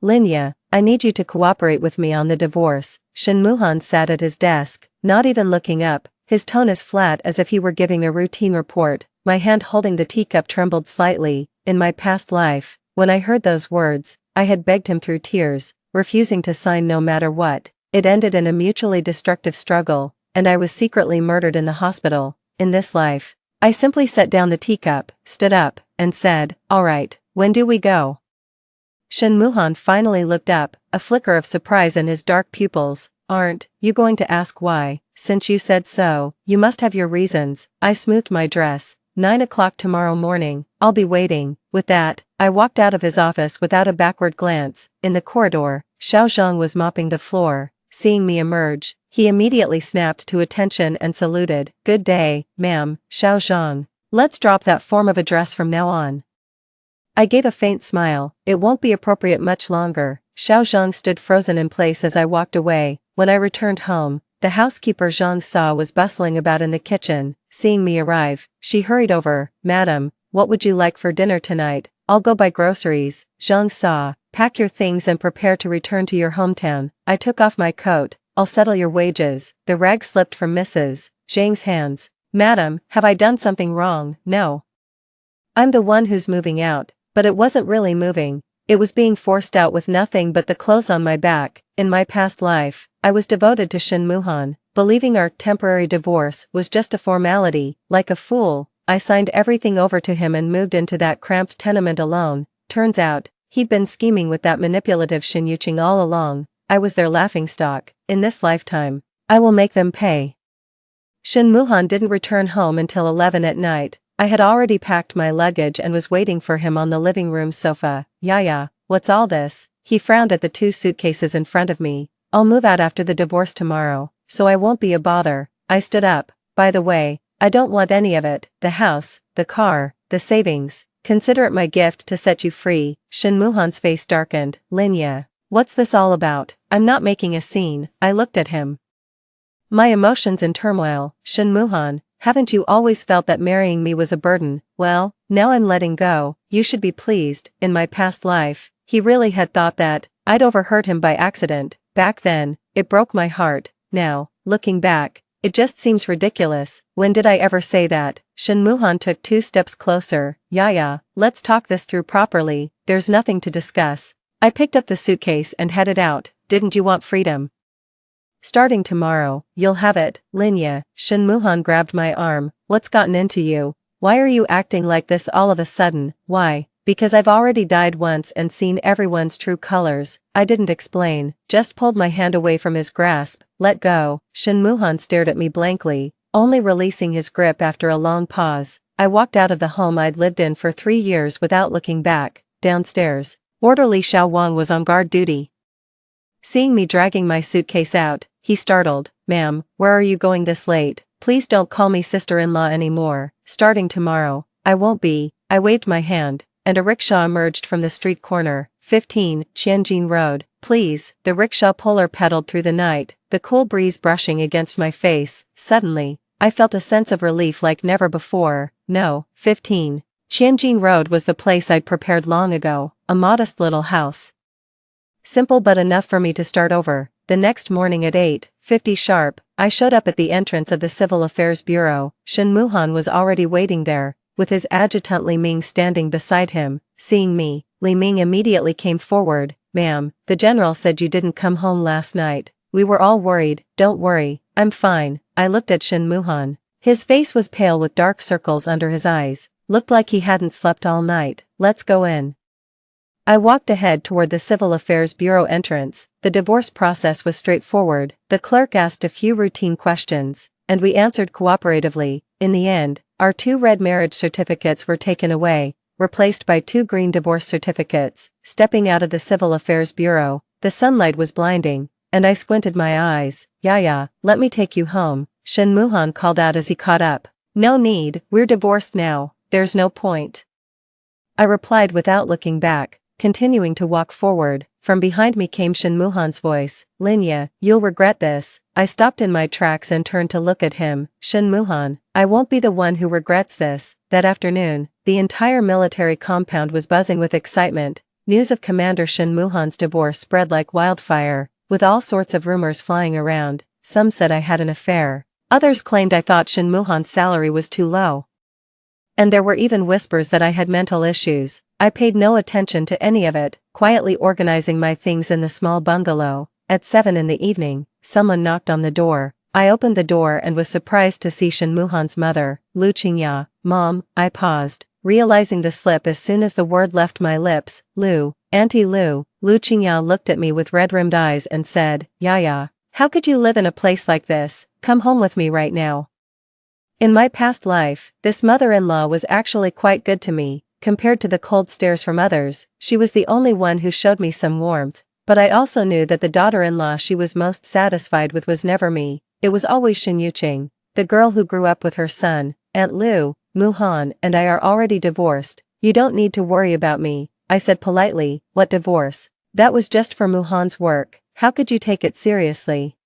Linya, I need you to cooperate with me on the divorce. Shin Muhan sat at his desk, not even looking up, his tone as flat as if he were giving a routine report. My hand holding the teacup trembled slightly. In my past life, when I heard those words, I had begged him through tears, refusing to sign no matter what. It ended in a mutually destructive struggle, and I was secretly murdered in the hospital. In this life, I simply set down the teacup, stood up, and said, "All right, when do we go?" Shin Muhan finally looked up, a flicker of surprise in his dark pupils. "Aren't you going to ask why? Since you said so, you must have your reasons." I smoothed my dress. 9 o'clock tomorrow morning, I'll be waiting. With that, I walked out of his office without a backward glance. In the corridor, Xiao Zhang was mopping the floor. Seeing me emerge, he immediately snapped to attention and saluted. "Good day, ma'am, Xiao Zhang. Let's drop that form of address from now on." I gave a faint smile. "It won't be appropriate much longer." Xiao Zhang stood frozen in place as I walked away. When I returned home, the housekeeper Zhang Sa was bustling about in the kitchen. Seeing me arrive, she hurried over. "Madam, what would you like for dinner tonight?" "I'll go buy groceries." Zhang Sa, "Pack your things and prepare to return to your hometown." I took off my coat. "I'll settle your wages." The rag slipped from Mrs. Zhang's hands. "Madam, have I done something wrong?" "No. I'm the one who's moving out." But it wasn't really moving. It was being forced out with nothing but the clothes on my back. In my past life, I was devoted to Shin Muhan, believing our temporary divorce was just a formality. Like a fool, I signed everything over to him and moved into that cramped tenement alone. Turns out, he'd been scheming with that manipulative Shin Yuqing all along. I was their laughingstock. In this lifetime, I will make them pay. Shin Muhan didn't return home until 11 at night. I had already packed my luggage and was waiting for him on the living room sofa. "Yaya, what's all this?" He frowned at the 2 suitcases in front of me. "I'll move out after the divorce tomorrow, so I won't be a bother." I stood up. "By the way, I don't want any of it. The house, the car, the savings. Consider it my gift to set you free." Shin Muhan's face darkened. "Linya, what's this all about?" "I'm not making a scene." I looked at him, my emotions in turmoil. "Shin Muhan, haven't you always felt that marrying me was a burden? Well, now I'm letting go. You should be pleased." In my past life, he really had thought that I'd overheard him by accident. Back then, it broke my heart. Now, looking back, it just seems ridiculous. When did I ever say that? Shin Muhan took 2 steps closer. "Yaya, let's talk this through properly. There's nothing to discuss." I picked up the suitcase and headed out. "Didn't you want freedom? Starting tomorrow, you'll have it." "Linya," Shin Muhan grabbed my arm. "What's gotten into you? Why are you acting like this all of a sudden?" "Why? Because I've already died once and seen everyone's true colors." I didn't explain, just pulled my hand away from his grasp. "Let go." Shin Muhan stared at me blankly, only releasing his grip after a long pause. I walked out of the home I'd lived in for 3 years without looking back. Downstairs, orderly Xiao Wang was on guard duty. Seeing me dragging my suitcase out, he startled. "Ma'am, where are you going this late? Please don't call me sister-in-law anymore. Starting tomorrow, I won't be." I waved my hand, and a rickshaw emerged from the street corner. 15, Tianjin Road. "Please." The rickshaw puller pedaled through the night, the cool breeze brushing against my face. Suddenly, I felt a sense of relief like never before. No, 15. Tianjin Road was the place I'd prepared long ago, a modest little house. Simple but enough for me to start over. The next morning at 8:50 sharp, I showed up at the entrance of the Civil Affairs Bureau. Shin Muhan was already waiting there, with his adjutant Li Ming standing beside him. Seeing me, Li Ming immediately came forward. "Ma'am, the general said you didn't come home last night. We were all worried." "Don't worry, I'm fine." I looked at Shin Muhan. His face was pale with dark circles under his eyes. Looked like he hadn't slept all night. "Let's go in." I walked ahead toward the Civil Affairs Bureau entrance. The divorce process was straightforward. The clerk asked a few routine questions, and we answered cooperatively. In the end, our 2 red marriage certificates were taken away, replaced by 2 green divorce certificates. Stepping out of the Civil Affairs Bureau, the sunlight was blinding, and I squinted my eyes. "Yaya, let me take you home," Shin Muhan called out as he caught up. "No need, we're divorced now. There's no point." I replied without looking back. Continuing to walk forward, from behind me came Shin Muhan's voice. "Linya, you'll regret this." I stopped in my tracks and turned to look at him. "Shin Muhan, I won't be the one who regrets this." That afternoon, the entire military compound was buzzing with excitement. news of Commander Shin Muhan's divorce spread like wildfire, with all sorts of rumors flying around. Some said I had an affair. Others claimed I thought Shin Muhan's salary was too low. And there were even whispers that I had mental issues. I paid no attention to any of it, quietly organizing my things in the small bungalow. At 7 in the evening, someone knocked on the door. I opened the door and was surprised to see Shin Muhan's mother, Lu Qingya. Mom, I paused, realizing the slip as soon as the word left my lips. Lu, Auntie Lu. Lu Qingya looked at me with red-rimmed eyes and said, Yaya, how could you live in a place like this? Come home with me right now. In my past life, this mother-in-law was actually quite good to me. Compared to the cold stares from others, she was the only one who showed me some warmth. But I also knew that the daughter-in-law she was most satisfied with was never me. It was always Shin Yuqing, the girl who grew up with her son. Aunt Lu, Muhan and I are already divorced. You don't need to worry about me, I said politely. What divorce? That was just for Muhan's work. How could you take it seriously?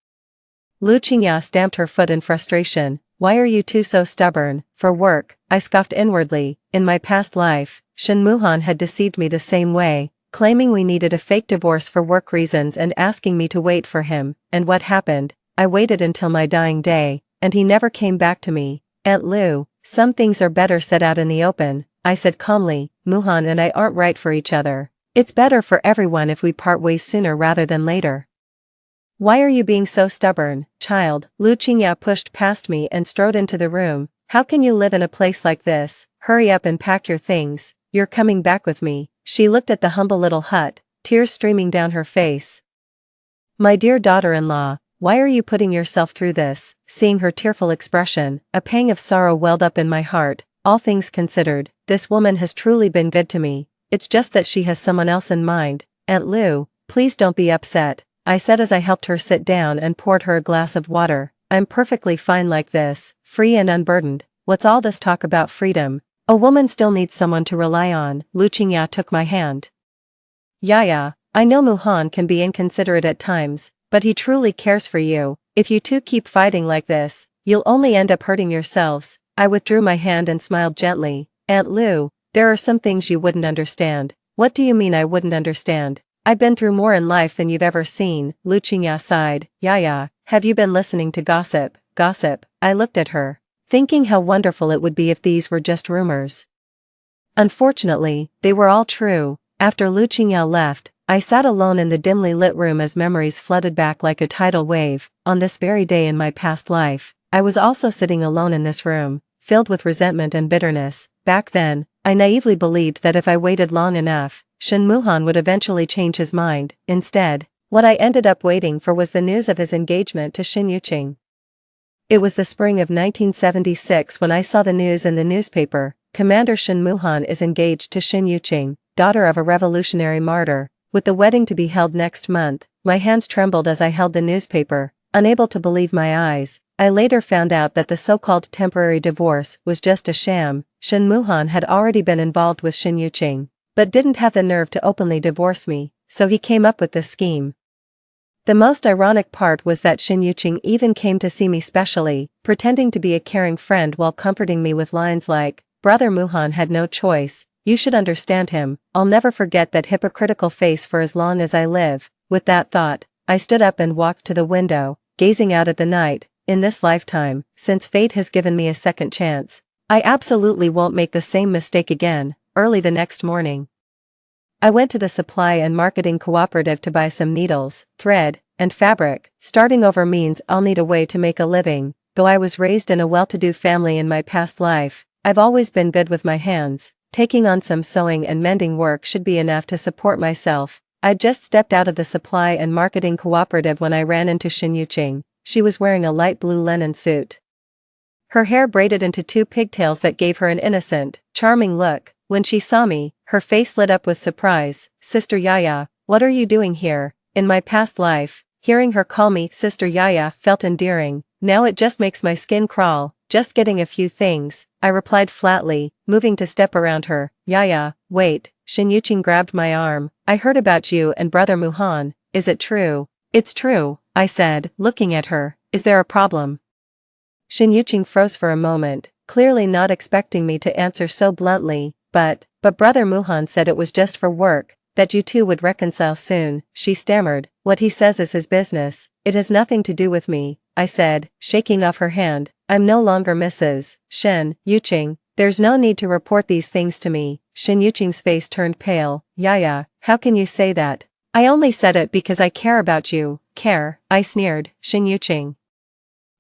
Lu Qingya stamped her foot in frustration. Why are you two so stubborn? For work, I scoffed inwardly. In my past life, Shin Muhan had deceived me the same way, claiming we needed a fake divorce for work reasons and asking me to wait for him. And what happened? I waited until my dying day, and he never came back to me. Aunt Lu, some things are better said out in the open, I said calmly. Muhan and I aren't right for each other. It's better for everyone if we part ways sooner rather than later. Why are you being so stubborn, child? Lu Qingya pushed past me and strode into the room. How can you live in a place like this? Hurry up and pack your things. You're coming back with me. She looked at the humble little hut, tears streaming down her face. My dear daughter-in-law, why are you putting yourself through this? Seeing her tearful expression, a pang of sorrow welled up in my heart. All things considered, this woman has truly been good to me. It's just that she has someone else in mind. Aunt Lu, please don't be upset, I said as I helped her sit down and poured her a glass of water. I'm perfectly fine like this, free and unburdened. What's all this talk about freedom? A woman still needs someone to rely on. Lu Qingya took my hand. Yaya, I know Muhan can be inconsiderate at times, but he truly cares for you. If you two keep fighting like this, you'll only end up hurting yourselves. I withdrew my hand and smiled gently. Aunt Lu, there are some things you wouldn't understand. What do you mean I wouldn't understand? I've been through more in life than you've ever seen. Lu Qingya sighed. Yaya, have you been listening to gossip? Gossip? I looked at her, thinking how wonderful it would be if these were just rumors. Unfortunately, they were all true. After Lu Qingya left, I sat alone in the dimly lit room as memories flooded back like a tidal wave. On this very day in my past life, I was also sitting alone in this room, filled with resentment and bitterness. Back then, I naively believed that if I waited long enough, Shin Muhan would eventually change his mind. Instead, what I ended up waiting for was the news of his engagement to Shin Yuqing. It was the spring of 1976 when I saw the news in the newspaper. Commander Shin Muhan is engaged to Shin Yuqing, daughter of a revolutionary martyr. With the wedding to be held next month, my hands trembled as I held the newspaper, unable to believe my eyes. I later found out that the so-called temporary divorce was just a sham. Shin Muhan had already been involved with Shin Yuqing, but didn't have the nerve to openly divorce me, so he came up with this scheme. The most ironic part was that Shin Yuqing even came to see me specially, pretending to be a caring friend while comforting me with lines like, Brother Muhan had no choice, you should understand him. I'll never forget that hypocritical face for as long as I live. With that thought, I stood up and walked to the window, gazing out at the night. In this lifetime, since fate has given me a second chance, I absolutely won't make the same mistake again. Early the next morning, I went to the supply and marketing cooperative to buy some needles, thread, and fabric. Starting over means I'll need a way to make a living. Though I was raised in a well-to-do family in my past life, I've always been good with my hands. Taking on some sewing and mending work should be enough to support myself. I'd just stepped out of the supply and marketing cooperative when I ran into Shin Yuqing. She was wearing a light blue linen suit. Her hair braided into 2 pigtails that gave her an innocent, charming look. When she saw me, her face lit up with surprise. Sister Yaya, what are you doing here? In my past life, hearing her call me Sister Yaya felt endearing. Now it just makes my skin crawl. Just getting a few things, I replied flatly, moving to step around her. Yaya, wait. Shin Yuqing grabbed my arm. I heard about you and Brother Muhan. Is it true? It's true, I said, looking at her. Is there a problem? Shin Yuqing froze for a moment, clearly not expecting me to answer so bluntly. But Brother Muhan said it was just for work. that you two would reconcile soon, she stammered. What he says is his business. It has nothing to do with me, I said, shaking off her hand. I'm no longer Mrs. Shen Yuqing. There's no need to report these things to me. Shen Yuqing's face turned pale. Yaya, how can you say that? I only said it because I care about you. Care, I sneered. Shen Yuqing.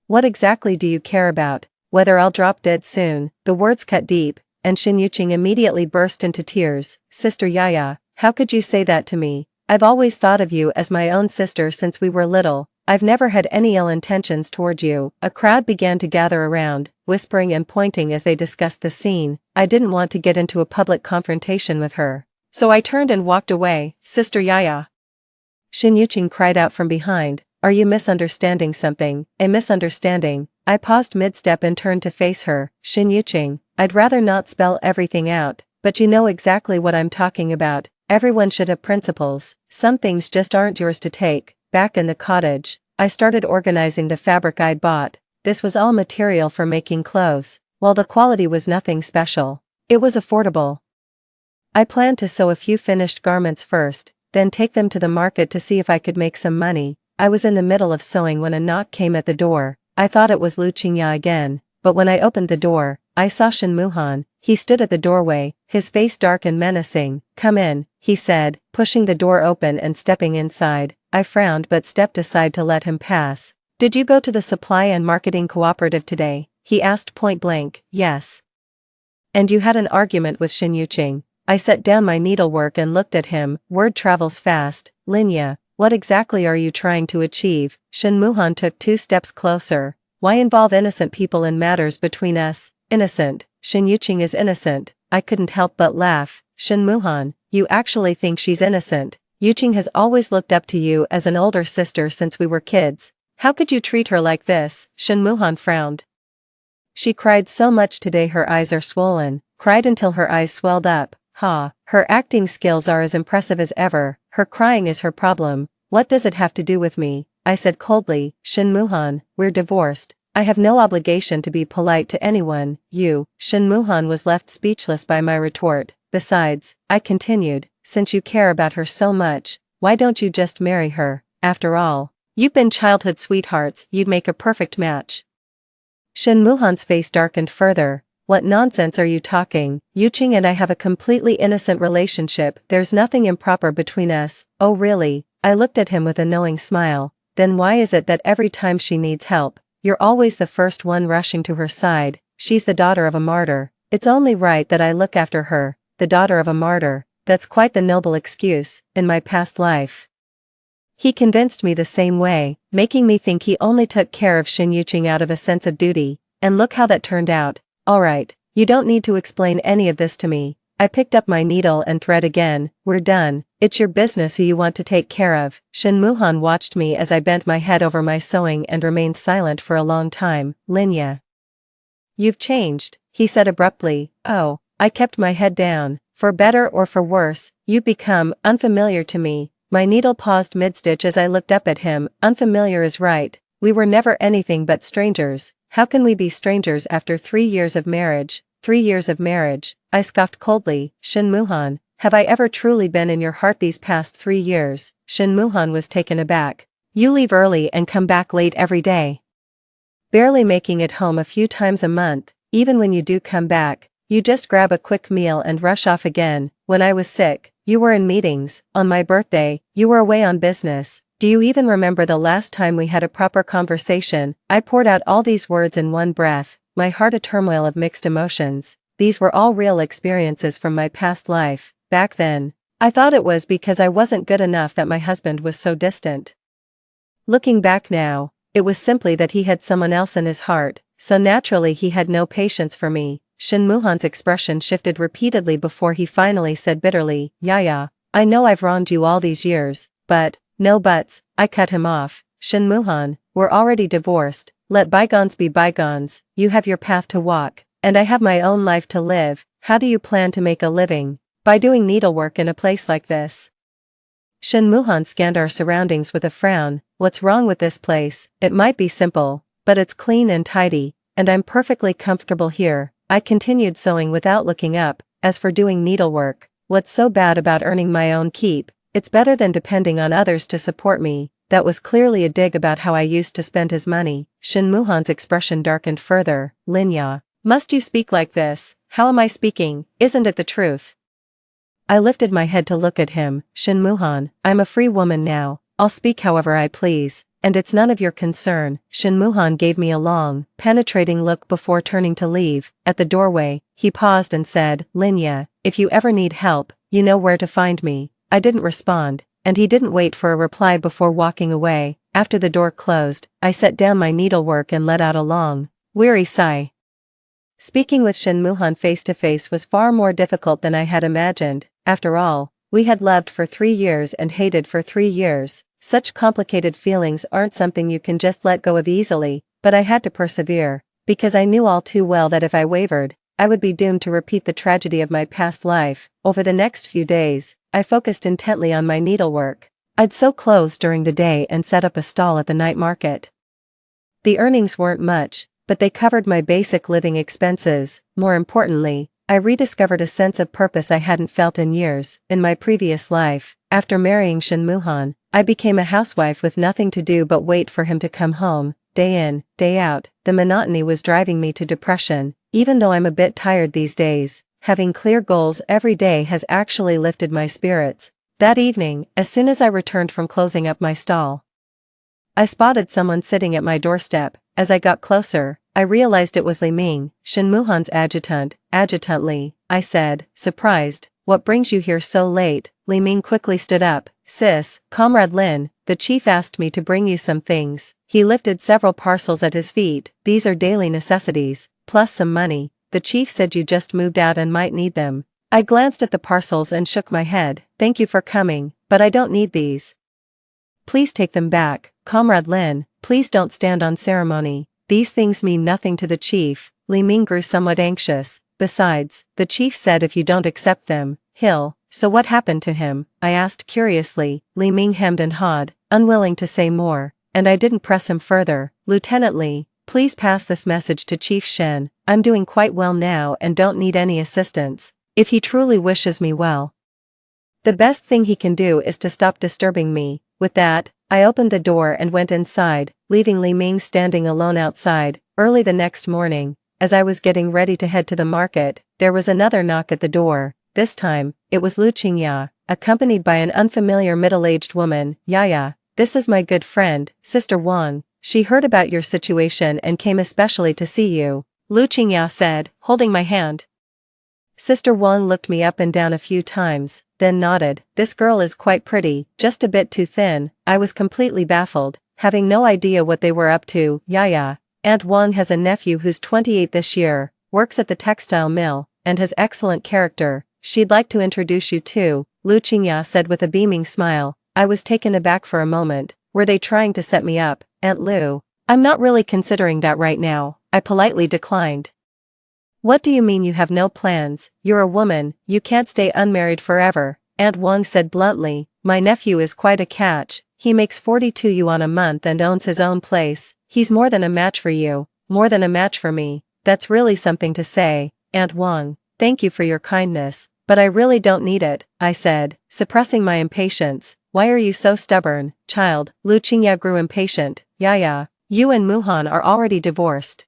What exactly do you care about? Whether I'll drop dead soon. The words cut deep, and Shen Yuqing immediately burst into tears. Sister Yaya, how could you say that to me? I've always thought of you as my own sister since we were little. I've never had any ill intentions toward you. A crowd began to gather around, whispering and pointing as they discussed the scene. I didn't want to get into a public confrontation with her, so I turned and walked away. Sister Yaya, Shen Yuqing cried out from behind. Are you misunderstanding something? A misunderstanding? I paused mid-step and turned to face her. Shen Yuqing, I'd rather not spell everything out, but you know exactly what I'm talking about. Everyone should have principles. Some things just aren't yours to take. Back in the cottage, I started organizing the fabric I'd bought. This was all material for making clothes. While the quality was nothing special, it was affordable. I planned to sew a few finished garments first, then take them to the market to see if I could make some money. I was in the middle of sewing when a knock came at the door. I thought it was Lu Qingya again, but when I opened the door, I saw Shen Muhan. He stood at the doorway, his face dark and menacing. Come in, he said, pushing the door open and stepping inside. I frowned but stepped aside to let him pass. Did you go to the supply and marketing cooperative today? He asked point blank. Yes. And you had an argument with Shen Yuqing. I set down my needlework and looked at him. Word travels fast. Linya, what exactly are you trying to achieve? Shen Muhan took 2 steps closer. Why involve innocent people in matters between us? Innocent. Shen Yuqing is innocent. I couldn't help but laugh. Shen Muhan, you actually think she's innocent? Yuqing has always looked up to you as an older sister since we were kids. How could you treat her like this? Shen Muhan frowned. She cried so much today her eyes are swollen. Cried until her eyes swelled up. Ha, her acting skills are as impressive as ever. Her crying is her problem. What does it have to do with me? I said coldly. Shen Muhan, we're divorced. I have no obligation to be polite to anyone. You. Shen Muhan was left speechless by my retort. Besides, I continued, since you care about her so much, why don't you just marry her? After all, you've been childhood sweethearts. You'd make a perfect match. Shen Muhan's face darkened further. What nonsense are you talking? Yuqing and I have a completely innocent relationship. There's nothing improper between us. Oh really? I looked at him with a knowing smile. Then why is it that every time she needs help, you're always the first one rushing to her side? She's the daughter of a martyr. It's only right that I look after her. The daughter of a martyr. That's quite the noble excuse. In my past life, he convinced me the same way, making me think he only took care of Shen Yuqing out of a sense of duty. And look how that turned out. Alright, you don't need to explain any of this to me. I picked up my needle and thread again. We're done. It's your business who you want to take care of. Shen Muhan watched me as I bent my head over my sewing and remained silent for a long time. Linya, you've changed, he said abruptly. Oh, I kept my head down. For better or for worse, you've become unfamiliar to me. My needle paused mid-stitch as I looked up at him. Unfamiliar is right. We were never anything but strangers. How can we be strangers after 3 years of marriage? 3 years of marriage, I scoffed coldly. Shen Muhan, have I ever truly been in your heart these past 3 years? Shen Muhan was taken aback. You leave early and come back late every day, barely making it home a few times a month. Even when you do come back, you just grab a quick meal and rush off again. When I was sick, you were in meetings. On my birthday, you were away on business. Do you even remember the last time we had a proper conversation? I poured out all these words in one breath, my heart a turmoil of mixed emotions. These were all real experiences from my past life. Back then, I thought it was because I wasn't good enough that my husband was so distant. Looking back now, it was simply that he had someone else in his heart, so naturally he had no patience for me. Shen Muhan's expression shifted repeatedly before he finally said bitterly, Yaya, I know I've wronged you all these years, but, no buts, I cut him off. Shen Muhan, we're already divorced. Let bygones be bygones. You have your path to walk, and I have my own life to live. How do you plan to make a living? By doing needlework in a place like this. Shen Muhan scanned our surroundings with a frown. What's wrong with this place? It might be simple, but it's clean and tidy, and I'm perfectly comfortable here. I continued sewing without looking up. As for doing needlework, what's so bad about earning my own keep? It's better than depending on others to support me. That was clearly a dig about how I used to spend his money. Shin Muhan's expression darkened further. Linya, must you speak like this? How am I speaking? Isn't it the truth? I lifted my head to look at him. Shin Muhan, I'm a free woman now. I'll speak however I please, and it's none of your concern. Shin Muhan gave me a long, penetrating look before turning to leave. At the doorway, he paused and said, Linya, if you ever need help, you know where to find me. I didn't respond, and he didn't wait for a reply before walking away. After the door closed, I set down my needlework and let out a long, weary sigh. Speaking with Shin Muhan face to face was far more difficult than I had imagined. After all, we had loved for 3 years and hated for 3 years. Such complicated feelings aren't something you can just let go of easily, but I had to persevere, because I knew all too well that if I wavered, I would be doomed to repeat the tragedy of my past life. Over the next few days, I focused intently on my needlework. I'd sew clothes during the day and set up a stall at the night market. The earnings weren't much, but they covered my basic living expenses. More importantly, I rediscovered a sense of purpose I hadn't felt in years. In my previous life, after marrying Shin Muhan, I became a housewife with nothing to do but wait for him to come home, day in, day out. The monotony was driving me to depression. Even though I'm a bit tired these days, having clear goals every day has actually lifted my spirits. That evening, as soon as I returned from closing up my stall, I spotted someone sitting at my doorstep. As I got closer, I realized it was Li Ming, Shin Muhan's adjutant. Adjutant, I said, surprised. What brings you here so late? Li Ming quickly stood up. Sis, Comrade Lin, the chief asked me to bring you some things. He lifted several parcels at his feet. These are daily necessities, plus some money. The chief said you just moved out and might need them. I glanced at the parcels and shook my head. Thank you for coming, but I don't need these. Please take them back. Comrade Lin, please don't stand on ceremony. These things mean nothing to the chief. Li Ming grew somewhat anxious. Besides, the chief said if you don't accept them, he'll. So what happened to him? I asked curiously. Li Ming hemmed and hawed, unwilling to say more, and I didn't press him further. Lieutenant Li, please pass this message to Chief Shen. I'm doing quite well now and don't need any assistance. If he truly wishes me well, the best thing he can do is to stop disturbing me. With that, I opened the door and went inside, leaving Li Ming standing alone outside. Early the next morning, as I was getting ready to head to the market, there was another knock at the door. This time, it was Lu Qingya, accompanied by an unfamiliar middle-aged woman. Yaya, this is my good friend, Sister Wang. She heard about your situation and came especially to see you, Lu Qingya said, holding my hand. Sister Wang looked me up and down a few times, then nodded. This girl is quite pretty, just a bit too thin. I was completely baffled, having no idea what they were up to. Yaya, Aunt Wang has a nephew who's 28 this year, works at the textile mill, and has excellent character. She'd like to introduce you to, Lu Qingya said with a beaming smile. I was taken aback for a moment. Were they trying to set me up? Aunt Lu, I'm not really considering that right now, I politely declined. What do you mean you have no plans? You're a woman, you can't stay unmarried forever, Aunt Wang said bluntly. My nephew is quite a catch. He makes 42 yuan a month and owns his own place. He's more than a match for you, more than a match for me. That's really something to say, Aunt Wang. Thank you for your kindness, but I really don't need it, I said, suppressing my impatience. Why are you so stubborn, child? Lu Qingya grew impatient. Yaya, you and Muhan are already divorced.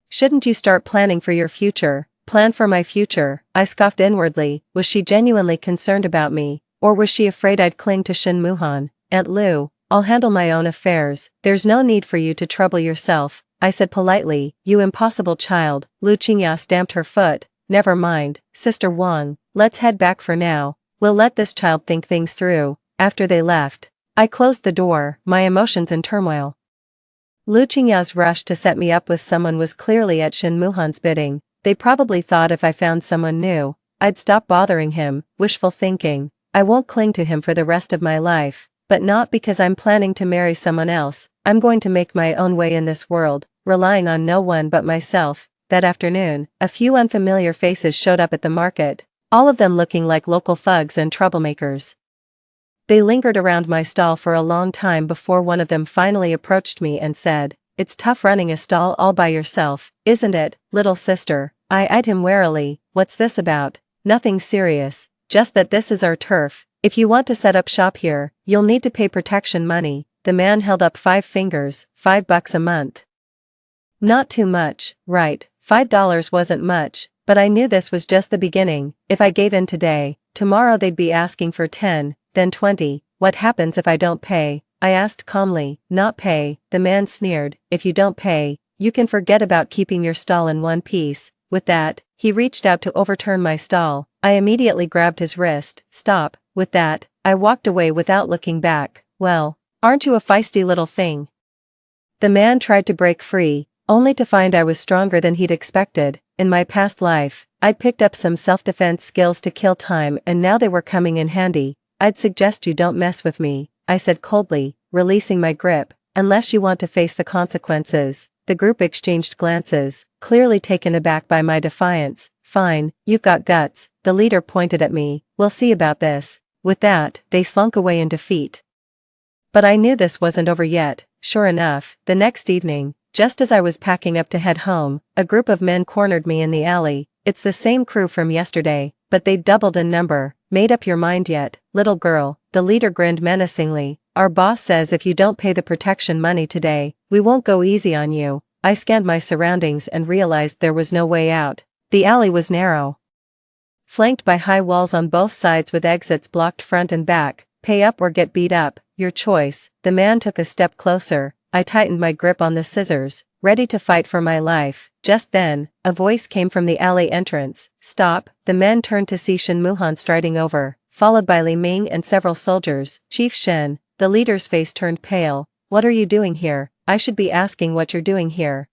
Shouldn't you start planning for your future? Plan for my future, I scoffed inwardly. Was she genuinely concerned about me, or was she afraid I'd cling to Shin Muhan? Aunt Lu, I'll handle my own affairs. There's no need for you to trouble yourself, I said politely. You impossible child. Lu Qingya stamped her foot. Never mind, Sister Wang, let's head back for now. We'll let this child think things through. After they left, I closed the door, my emotions in turmoil. Lu Qingya's rush to set me up with someone was clearly at Shin Muhan's bidding. They probably thought if I found someone new, I'd stop bothering him. Wishful thinking. I won't cling to him for the rest of my life, but not because I'm planning to marry someone else. I'm going to make my own way in this world, relying on no one but myself. That afternoon, a few unfamiliar faces showed up at the market, all of them looking like local thugs and troublemakers. They lingered around my stall for a long time before one of them finally approached me and said, It's tough running a stall all by yourself, isn't it, little sister? I eyed him warily. What's this about? Nothing serious, just that this is our turf. If you want to set up shop here, you'll need to pay protection money." The man held up 5 fingers, $5 a month. Not too much, right? $5 wasn't much, but I knew this was just the beginning. If I gave in today, tomorrow they'd be asking for 10, then 20. "What happens if I don't pay?" I asked calmly. "Not pay," the man sneered. "If you don't pay, you can forget about keeping your stall in one piece." With that, he reached out to overturn my stall. I immediately grabbed his wrist. "Stop." With that, I walked away without looking back. "Well, aren't you a feisty little thing?" The man tried to break free, only to find I was stronger than he'd expected. In my past life, I'd picked up some self-defense skills to kill time, and now they were coming in handy. "I'd suggest you don't mess with me," I said coldly, releasing my grip, "unless you want to face the consequences." The group exchanged glances, clearly taken aback by my defiance. "Fine, you've got guts," the leader pointed at me. "We'll see about this." With that, they slunk away in defeat. But I knew this wasn't over yet. Sure enough, the next evening, just as I was packing up to head home, a group of men cornered me in the alley. "It's the same crew from yesterday, but they've doubled in number. Made up your mind yet, little girl?" The leader grinned menacingly. "Our boss says if you don't pay the protection money today, we won't go easy on you." I scanned my surroundings and realized there was no way out. The alley was narrow, flanked by high walls on both sides with exits blocked front and back. "Pay up or get beat up, your choice." The man took a step closer. I tightened my grip on the scissors, ready to fight for my life. Just then, a voice came from the alley entrance. "Stop." The men turned to see Shin Muhan striding over, followed by Li Ming and several soldiers. "Chief Shin." The leader's face turned pale. "What are you doing here?" "I should be asking what you're doing here."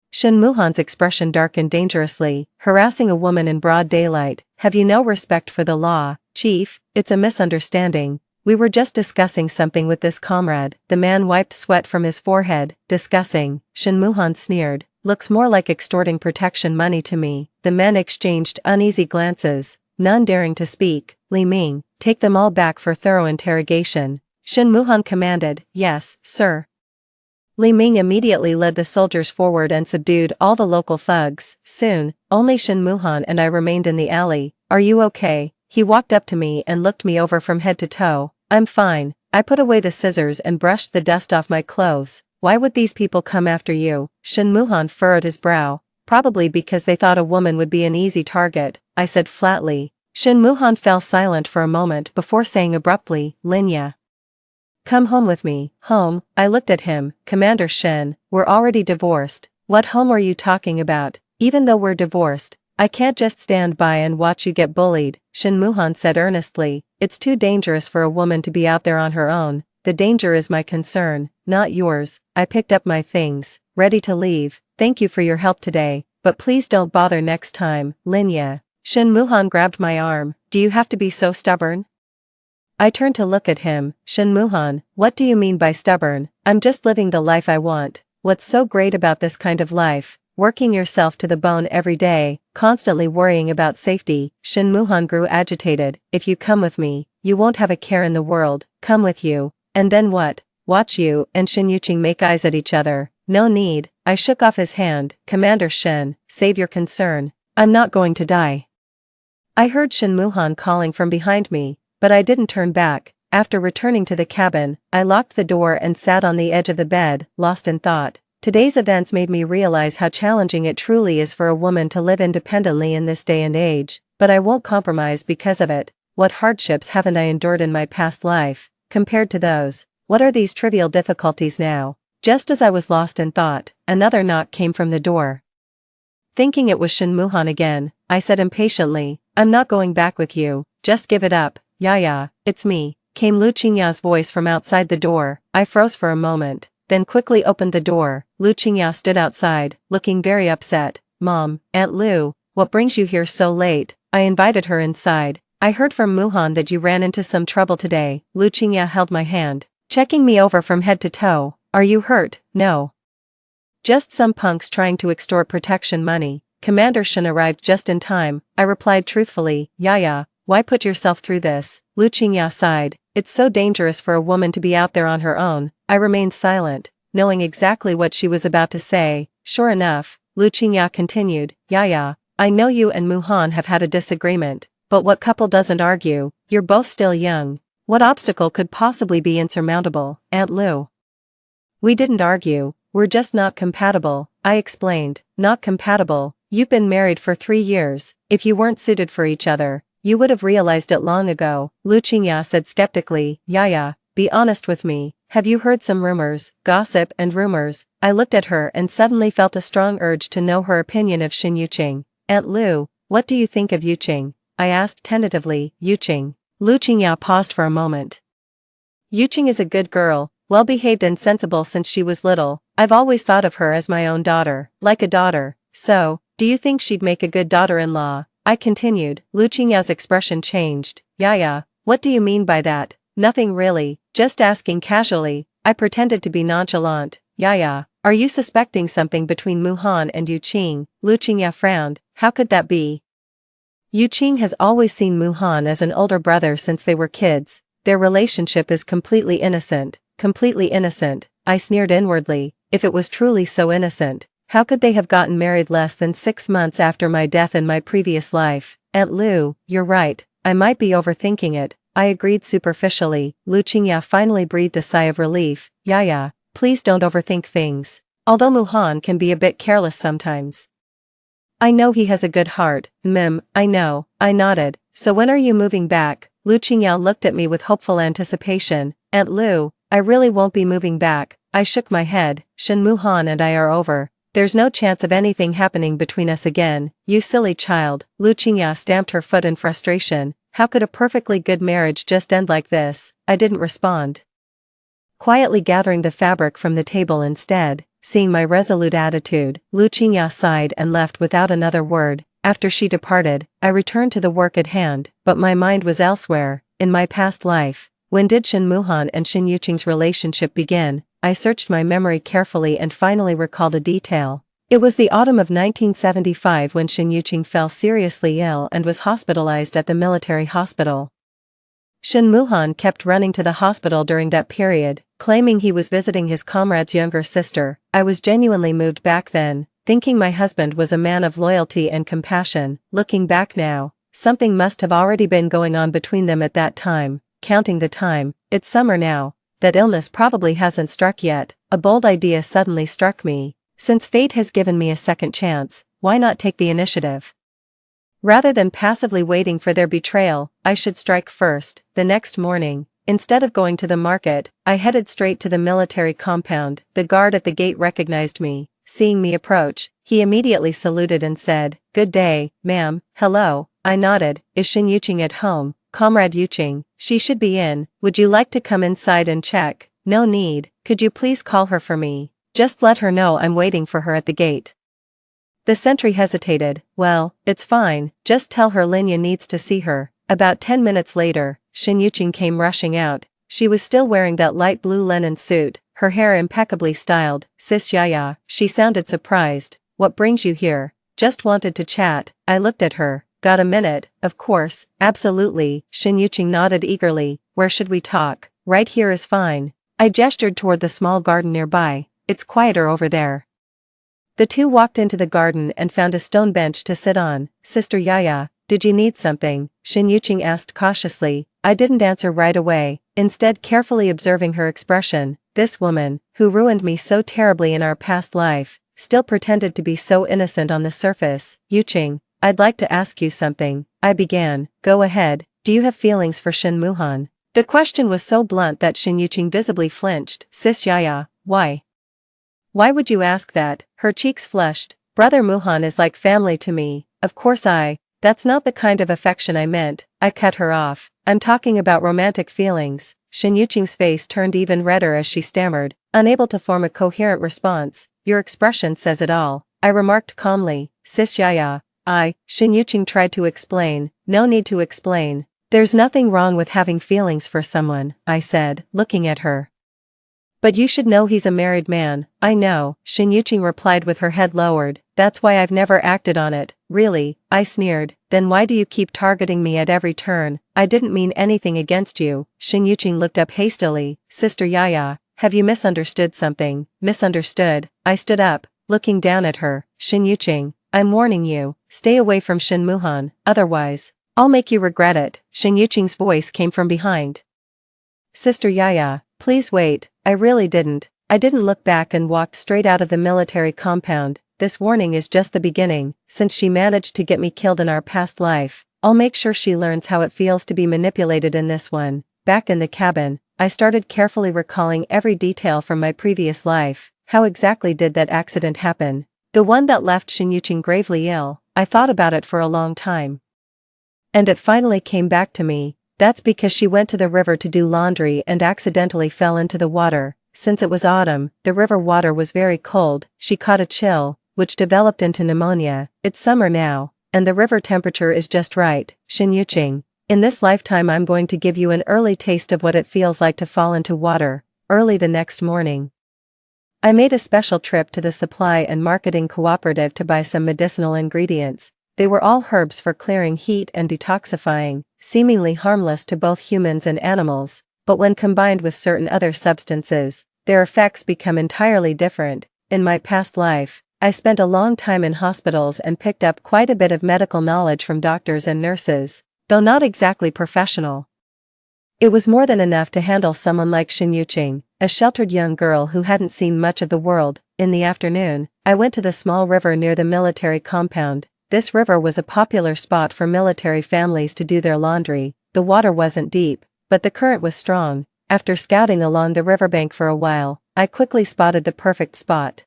Shin Muhan's expression darkened dangerously. "Harassing a woman in broad daylight. Have you no respect for the law?" "Chief, it's a misunderstanding. We were just discussing something with this comrade." The man wiped sweat from his forehead. "Discussing?" Shin Muhan sneered. "Looks more like extorting protection money to me." The men exchanged uneasy glances, none daring to speak. "Li Ming, take them all back for thorough interrogation." Shin Muhan commanded. "Yes, sir." Li Ming immediately led the soldiers forward and subdued all the local thugs. Soon, only Shin Muhan and I remained in the alley. "Are you okay?" He walked up to me and looked me over from head to toe. "I'm fine." I put away the scissors and brushed the dust off my clothes. "Why would these people come after you?" Shin Muhan furrowed his brow. "Probably because they thought a woman would be an easy target," I said flatly. Shin Muhan fell silent for a moment before saying abruptly, "Linya, come home with me." "Home?" I looked at him. "Commander Shin, we're already divorced." "What home are you talking about? Even though we're divorced, I can't just stand by and watch you get bullied," Shin Muhan said earnestly. "It's too dangerous for a woman to be out there on her own. The danger is my concern, not yours." I picked up my things, ready to leave. "Thank you for your help today, but please don't bother next time, Linya." Shin Muhan grabbed my arm. "Do you have to be so stubborn?" I turned to look at him. "Shin Muhan, what do you mean by stubborn? I'm just living the life I want." "What's so great about this kind of life? Working yourself to the bone every day, constantly worrying about safety." Shin Muhan grew agitated. "If you come with me, you won't have a care in the world." "Come with you? And then what? Watch you and Shin Yuqing make eyes at each other." "No need." I shook off his hand. "Commander Shin, save your concern. I'm not going to die." I heard Shin Muhan calling from behind me, but I didn't turn back. After returning to the cabin, I locked the door and sat on the edge of the bed, lost in thought. Today's events made me realize how challenging it truly is for a woman to live independently in this day and age, but I won't compromise because of it. What hardships haven't I endured in my past life, compared to those? What are these trivial difficulties now? Just as I was lost in thought, another knock came from the door. Thinking it was Shin Muhan again, I said impatiently, "I'm not going back with you, just give it up." "Ya, it's me," came Lu Qingya's voice from outside the door. I froze for a moment, then quickly opened the door. Lu Qingya stood outside, looking very upset. "Mom, Aunt Lu, what brings you here so late?" I invited her inside. "I heard from Muhan that you ran into some trouble today." Lu Qingya held my hand, checking me over from head to toe. "Are you hurt?" "No. Just some punks trying to extort protection money." Commander Shin arrived just in time. I replied truthfully. "Ya, why put yourself through this?" Lu Qingya sighed. "It's so dangerous for a woman to be out there on her own." I remained silent, knowing exactly what she was about to say. "Sure enough," Lu Qingya continued, "Ya, I know you and Muhan have had a disagreement. But what couple doesn't argue? You're both still young. What obstacle could possibly be insurmountable, Aunt Lou? We didn't argue, we're just not compatible, I explained. Not compatible? You've been married for 3 years. If you weren't suited for each other, you would have realized it long ago, Lu Qingya said skeptically. Yaya, be honest with me. Have you heard some rumors, gossip and rumors? I looked at her and suddenly felt a strong urge to know her opinion of Shin Yuqing. Aunt Lou, what do you think of Yuqing? I asked tentatively. Yuqing. Lu Qingya paused for a moment. Yuqing is a good girl, well-behaved and sensible since she was little. I've always thought of her as my own daughter, like a daughter. So, do you think she'd make a good daughter-in-law? I continued. Lu Qingya's expression changed. Yaya, what do you mean by that? Nothing really, just asking casually. I pretended to be nonchalant. Yaya, are you suspecting something between Muhan and Yuqing? Lu Qingya frowned. How could that be? Yuqing has always seen Muhan as an older brother since they were kids. Their relationship is completely innocent. Completely innocent, I sneered inwardly. If it was truly so innocent, how could they have gotten married less than 6 months after my death in my previous life? Aunt Lou, you're right, I might be overthinking it, I agreed superficially. Lu Qingya finally breathed a sigh of relief. Yaya, please don't overthink things. Although Muhan can be a bit careless sometimes. I know he has a good heart, I know, I nodded. So when are you moving back? Lu Qingya looked at me with hopeful anticipation. Aunt Lou, I really won't be moving back. I shook my head. Shin Muhan and I are over. There's no chance of anything happening between us again. You silly child. Lu Qingya stamped her foot in frustration. How could a perfectly good marriage just end like this? I didn't respond. Quietly gathering the fabric from the table instead, seeing my resolute attitude, Lu Qingya sighed and left without another word. After she departed, I returned to the work at hand, but my mind was elsewhere, in my past life. When did Shin Muhan and Shin Yuqing's relationship begin? I searched my memory carefully and finally recalled a detail. It was the autumn of 1975 when Shin Yuqing fell seriously ill and was hospitalized at the military hospital. Shin Muhan kept running to the hospital during that period, claiming he was visiting his comrade's younger sister. I was genuinely moved back then, thinking my husband was a man of loyalty and compassion. Looking back now, something must have already been going on between them at that time. Counting the time, it's summer now. That illness probably hasn't struck yet. A bold idea suddenly struck me. Since fate has given me a second chance, why not take the initiative? Rather than passively waiting for their betrayal, I should strike first. The next morning, instead of going to the market, I headed straight to the military compound. The guard at the gate recognized me. Seeing me approach, he immediately saluted and said, "Good day, ma'am." "Hello," I nodded. "Is Shin Yuqing at home?" "Comrade Yuqing, she should be in. Would you like to come inside and check?" "No need. Could you please call her for me? Just let her know I'm waiting for her at the gate." The sentry hesitated. "Well, it's fine, just tell her Linya needs to see her." About 10 minutes later, Shin Yuqing came rushing out. She was still wearing that light blue linen suit, her hair impeccably styled. "Sis Yaya," she sounded surprised. "What brings you here?" "Just wanted to chat." I looked at her. "Got a minute?" "Of course, absolutely." Shin Yuqing nodded eagerly. "Where should we talk?" "Right here is fine." I gestured toward the small garden nearby. "It's quieter over there." The two walked into the garden and found a stone bench to sit on. "Sister Yaya, did you need something?" Shin Yuqing asked cautiously. I didn't answer right away, instead carefully observing her expression. This woman, who ruined me so terribly in our past life, still pretended to be so innocent on the surface. "Yuqing, I'd like to ask you something," I began. "Go ahead. Do you have feelings for Shin Muhan?" The question was so blunt that Shin Yuqing visibly flinched. "Sis Yaya, why? Why would you ask that?" Her cheeks flushed. "Brother Muhan is like family to me. Of course that's not the kind of affection I meant." I cut her off. "I'm talking about romantic feelings." Shin Yuqing's face turned even redder as she stammered, unable to form a coherent response. "Your expression says it all," I remarked calmly. "Sis Yaya, Shin Yuqing tried to explain. "No need to explain. There's nothing wrong with having feelings for someone," I said, looking at her. "But you should know he's a married man." "I know," Shin Yuqing replied with her head lowered. "That's why I've never acted on it." "Really?" I sneered. "Then why do you keep targeting me at every turn?" "I didn't mean anything against you." Shin Yuqing looked up hastily. "Sister Yaya, have you misunderstood something?" "Misunderstood?" I stood up, looking down at her. "Shin Yuqing, I'm warning you, stay away from Shin Muhan, otherwise." I'll make you regret it, Shin Yuqing's voice came from behind. Sister Yaya, please wait, I really didn't. I didn't look back and walked straight out of the military compound. This warning is just the beginning. Since she managed to get me killed in our past life, I'll make sure she learns how it feels to be manipulated in this one. Back in the cabin, I started carefully recalling every detail from my previous life. How exactly did that accident happen? The one that left Shin Yuqing gravely ill. I thought about it for a long time. And it finally came back to me. That's because she went to the river to do laundry and accidentally fell into the water. Since it was autumn, the river water was very cold. She caught a chill, which developed into pneumonia. It's summer now, and the river temperature is just right. Shin Yuqing, in this lifetime I'm going to give you an early taste of what it feels like to fall into water. Early the next morning, I made a special trip to the supply and marketing cooperative to buy some medicinal ingredients. They were all herbs for clearing heat and detoxifying, seemingly harmless to both humans and animals, but when combined with certain other substances, their effects become entirely different. In my past life, I spent a long time in hospitals and picked up quite a bit of medical knowledge from doctors and nurses, though not exactly professional. It was more than enough to handle someone like Shin Yuqing, a sheltered young girl who hadn't seen much of the world. In the afternoon, I went to the small river near the military compound. This river was a popular spot for military families to do their laundry. The water wasn't deep, but the current was strong. After scouting along the riverbank for a while, I quickly spotted the perfect spot.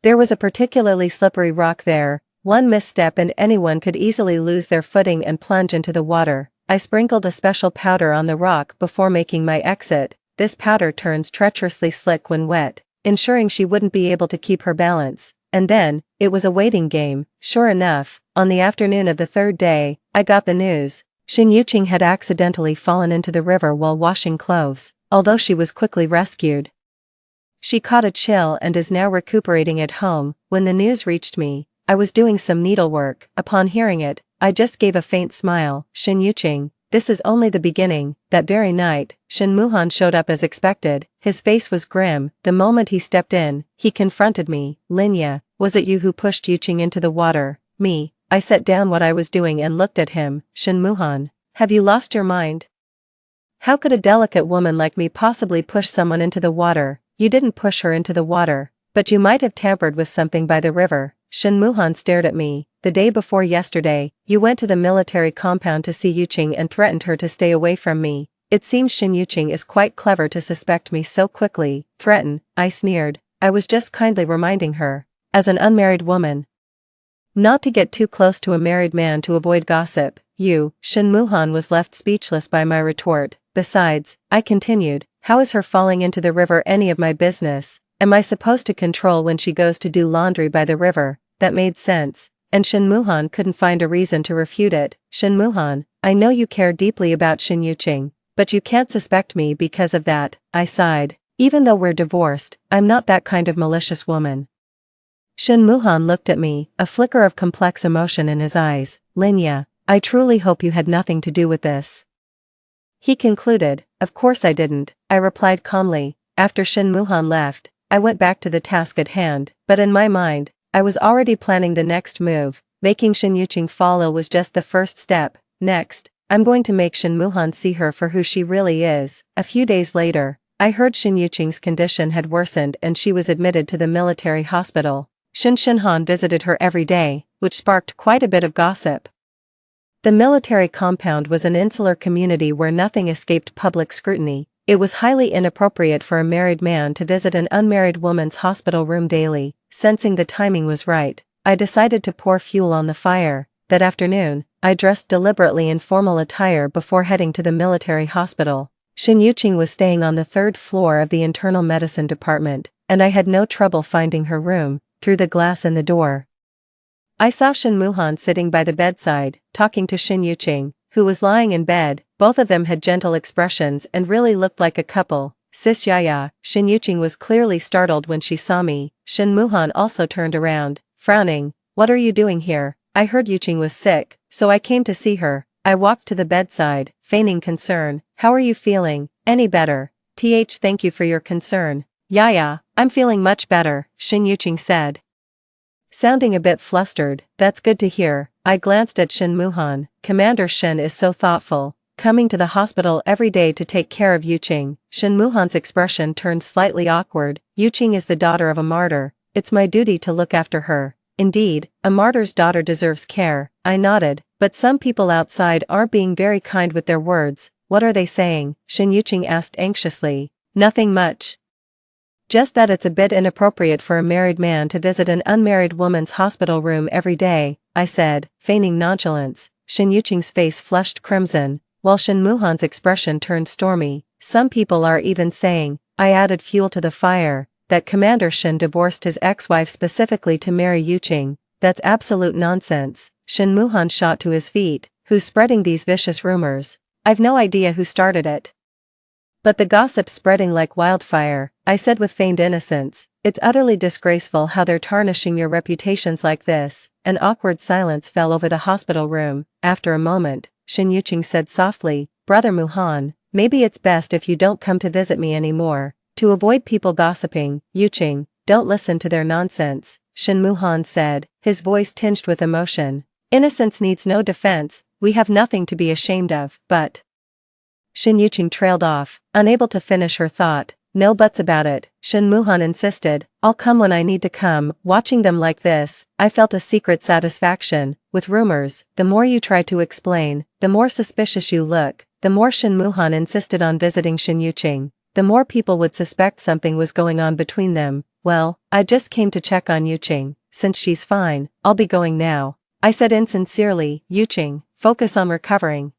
There was a particularly slippery rock there. One misstep and anyone could easily lose their footing and plunge into the water. I sprinkled a special powder on the rock before making my exit. This powder turns treacherously slick when wet, ensuring she wouldn't be able to keep her balance. And then, it was a waiting game. Sure enough, on the afternoon of the third day, I got the news. Shin Yuqing had accidentally fallen into the river while washing clothes, although she was quickly rescued. She caught a chill and is now recuperating at home. When the news reached me, I was doing some needlework. Upon hearing it, I just gave a faint smile. Shin Yuqing, this is only the beginning. That very night, Shin Muhan showed up as expected. His face was grim. The moment he stepped in, he confronted me. Linya, was it you who pushed Yuqing into the water? Me. I set down what I was doing and looked at him. Shin Muhan, have you lost your mind? How could a delicate woman like me possibly push someone into the water? You didn't push her into the water, but you might have tampered with something by the river. Shin Muhan stared at me. The day before yesterday, you went to the military compound to see Yuqing and threatened her to stay away from me. It seems Shin Yuqing is quite clever to suspect me so quickly. Threaten? I sneered. I was just kindly reminding her, as an unmarried woman, not to get too close to a married man to avoid gossip. You, Shin Muhan was left speechless by my retort. Besides, I continued, how is her falling into the river any of my business? Am I supposed to control when she goes to do laundry by the river? That made sense, and Shin Muhan couldn't find a reason to refute it. Shin Muhan, I know you care deeply about Shin Yuqing, but you can't suspect me because of that. I sighed. Even though we're divorced, I'm not that kind of malicious woman. Shin Muhan looked at me, a flicker of complex emotion in his eyes. Linya, I truly hope you had nothing to do with this. He concluded. Of course I didn't, I replied calmly. After Shin Muhan left, I went back to the task at hand, but in my mind, I was already planning the next move. Making Shin Yuqing fall ill was just the first step. Next, I'm going to make Shin Muhan see her for who she really is. A few days later, I heard Shin Yuqing's condition had worsened and she was admitted to the military hospital. Shin Shinhan visited her every day, which sparked quite a bit of gossip. The military compound was an insular community where nothing escaped public scrutiny. It was highly inappropriate for a married man to visit an unmarried woman's hospital room daily. Sensing the timing was right, I decided to pour fuel on the fire. That afternoon, I dressed deliberately in formal attire before heading to the military hospital. Shin Yuqing was staying on the third floor of the internal medicine department, and I had no trouble finding her room, through the glass in the door. I saw Shin Muhan sitting by the bedside, talking to Shin Yuqing, who was lying in bed. Both of them had gentle expressions and really looked like a couple. Sis Yaya, Shin Yuqing was clearly startled when she saw me. Shin Muhan also turned around, frowning. What are you doing here? I heard Yuqing was sick, so I came to see her. I walked to the bedside, feigning concern. How are you feeling? Any better? Thank you for your concern. Yaya, I'm feeling much better, Shin Yuqing said. Sounding a bit flustered. That's good to hear. I glanced at Shin Muhan. Commander Shin is so thoughtful, coming to the hospital every day to take care of Yuqing. Shin Muhan's expression turned slightly awkward. Yuqing is the daughter of a martyr. It's my duty to look after her. Indeed, a martyr's daughter deserves care. I nodded, but some people outside aren't being very kind with their words. What are they saying? Shin Yuqing asked anxiously. Nothing much. Just that it's a bit inappropriate for a married man to visit an unmarried woman's hospital room every day, I said, feigning nonchalance. Shin Yuqing's face flushed crimson, while Shin Muhan's expression turned stormy. Some people are even saying, I added fuel to the fire, that Commander Shin divorced his ex-wife specifically to marry Yuqing. That's absolute nonsense. Shin Muhan shot to his feet. Who's spreading these vicious rumors? I've no idea who started it. But the gossip's spreading like wildfire, I said with feigned innocence. It's utterly disgraceful how they're tarnishing your reputations like this. An awkward silence fell over the hospital room. After a moment, Shin Yuqing said softly, Brother Muhan, maybe it's best if you don't come to visit me anymore. To avoid people gossiping, Yuqing, don't listen to their nonsense, Shin Muhan said, his voice tinged with emotion. Innocence needs no defense, we have nothing to be ashamed of, but... Shin Yuqing trailed off, unable to finish her thought. No buts about it, Shin Muhan insisted. I'll come when I need to come. Watching them like this, I felt a secret satisfaction. With rumors, the more you try to explain, the more suspicious you look. The more Shin Muhan insisted on visiting Shin Yuqing, the more people would suspect something was going on between them. Well, I just came to check on Yuqing. Since she's fine, I'll be going now, I said insincerely. Yuqing, focus on recovering.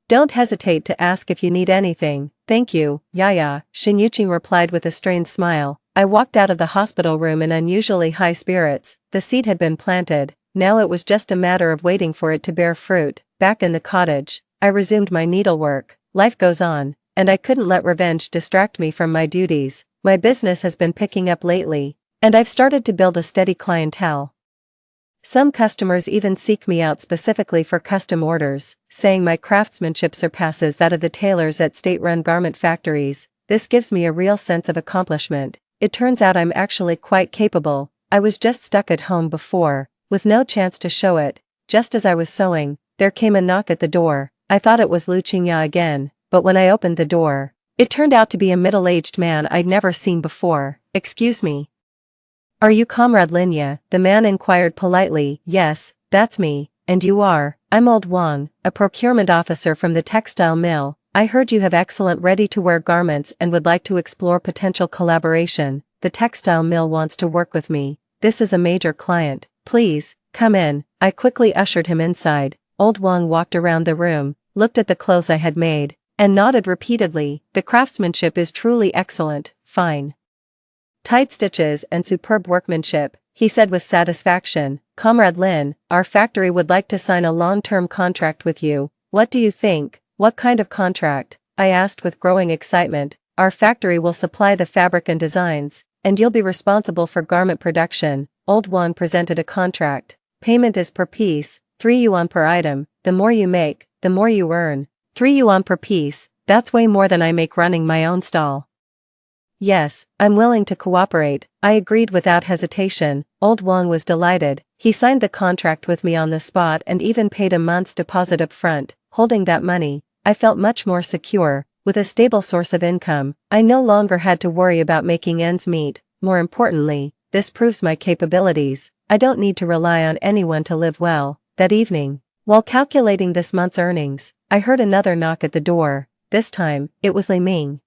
Don't hesitate to ask if you need anything. Thank you, Yaya, Shin Yuqing replied with a strained smile. I walked out of the hospital room in unusually high spirits. The seed had been planted, now it was just a matter of waiting for it to bear fruit. Back in the cottage, I resumed my needlework. Life goes on, and I couldn't let revenge distract me from my duties. My business has been picking up lately, and I've started to build a steady clientele. Some customers even seek me out specifically for custom orders, saying my craftsmanship surpasses that of the tailors at state-run garment factories. This gives me a real sense of accomplishment. It turns out I'm actually quite capable. I was just stuck at home before, with no chance to show it. Just as I was sewing, there came a knock at the door. I thought it was Lu Qingya again, but when I opened the door, it turned out to be a middle-aged man I'd never seen before. Excuse me. Are you Comrade Linya? The man inquired politely. Yes, that's me. And you are? I'm Old Wang, a procurement officer from the textile mill. I heard you have excellent ready-to-wear garments and would like to explore potential collaboration. The textile mill wants to work with me. This is a major client. Please, come in. I quickly ushered him inside. Old Wang walked around the room, looked at the clothes I had made, and nodded repeatedly. The craftsmanship is truly excellent. Fine. Tight stitches and superb workmanship, he said with satisfaction. Comrade Lin, our factory would like to sign a long-term contract with you. What do you think? What kind of contract? I asked with growing excitement. Our factory will supply the fabric and designs, and you'll be responsible for garment production. Old Wang presented a contract. Payment is per piece, 3 yuan per item. The more you make, the more you earn. 3 yuan per piece, that's way more than I make running my own stall. Yes, I'm willing to cooperate, I agreed without hesitation. Old Wang was delighted. He signed the contract with me on the spot and even paid a month's deposit up front. Holding that money, I felt much more secure. With a stable source of income, I no longer had to worry about making ends meet. More importantly, this proves my capabilities. I don't need to rely on anyone to live well. That evening, while calculating this month's earnings, I heard another knock at the door. This time, it was Li Ming.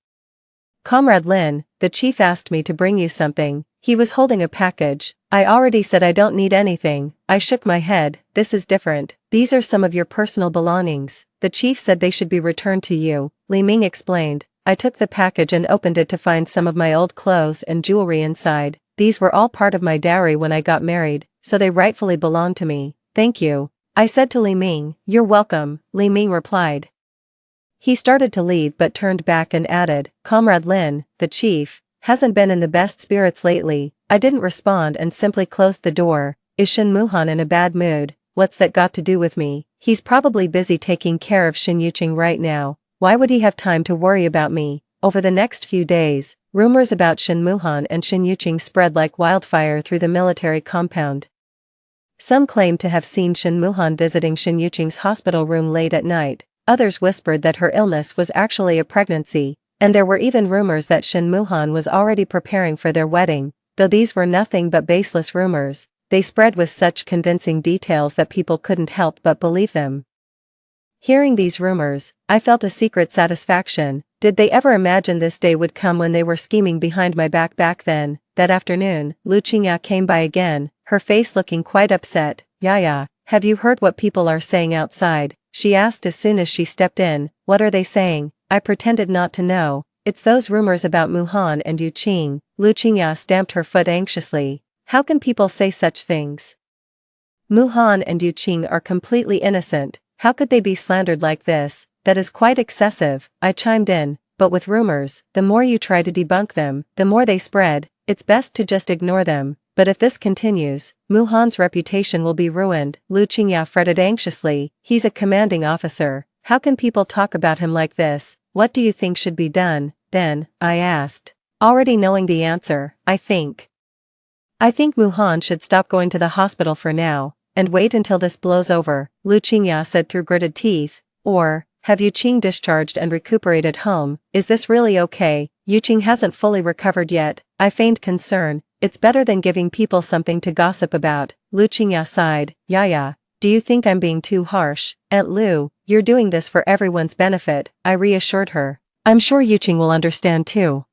Comrade Lin, the chief asked me to bring you something. He was holding a package. I already said I don't need anything. I shook my head. This is different. These are some of your personal belongings. The chief said they should be returned to you, Li Ming explained. I took the package and opened it to find some of my old clothes and jewelry inside. These were all part of my dowry when I got married, so they rightfully belong to me. Thank you, I said to Li Ming. You're welcome, Li Ming replied. He started to leave but turned back and added, Comrade Lin, the chief, hasn't been in the best spirits lately. I didn't respond and simply closed the door. Is Shin Muhan in a bad mood? What's that got to do with me? He's probably busy taking care of Shin Yuqing right now. Why would he have time to worry about me? Over the next few days, rumors about Shin Muhan and Shin Yuqing spread like wildfire through the military compound. Some claimed to have seen Shin Muhan visiting Shin Yuqing's hospital room late at night, others whispered that her illness was actually a pregnancy, and there were even rumors that Shin Muhan was already preparing for their wedding. Though these were nothing but baseless rumors, they spread with such convincing details that people couldn't help but believe them. Hearing these rumors, I felt a secret satisfaction. Did they ever imagine this day would come when they were scheming behind my back then? That afternoon, Lu Qingya came by again, her face looking quite upset. Yaya, have you heard what people are saying outside? She asked as soon as she stepped in. What are they saying? I pretended not to know. It's those rumors about Muhan and Yu Qing. Lu Qingya stamped her foot anxiously. How can people say such things? Muhan and Yu Qing are completely innocent. How could they be slandered like this? That is quite excessive, I chimed in. But with rumors, the more you try to debunk them, the more they spread. It's best to just ignore them. But if this continues, Muhan's reputation will be ruined. Lu Qingya fretted anxiously. He's a commanding officer. How can people talk about him like this? What do you think should be done, then? I asked. Already knowing the answer, I think Muhan should stop going to the hospital for now, and wait until this blows over, Lu Qingya said through gritted teeth. Or, have Yu Qing discharged and recuperated home? Is this really okay? Yu Qing hasn't fully recovered yet. I feigned concern. It's better than giving people something to gossip about. Lu Qingya sighed. Yaya, do you think I'm being too harsh? Aunt Lu, you're doing this for everyone's benefit, I reassured her. I'm sure Yu Qing will understand too.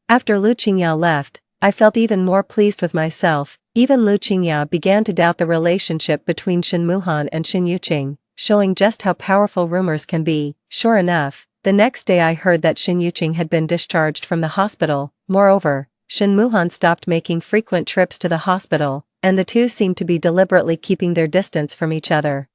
After Lu Qingya left, I felt even more pleased with myself. Even Lu Qingya began to doubt the relationship between Shin Muhan and Shin Yuqing, showing just how powerful rumors can be. Sure enough, the next day I heard that Shin Yuqing had been discharged from the hospital. Moreover, Shin Muhan stopped making frequent trips to the hospital, and the two seemed to be deliberately keeping their distance from each other.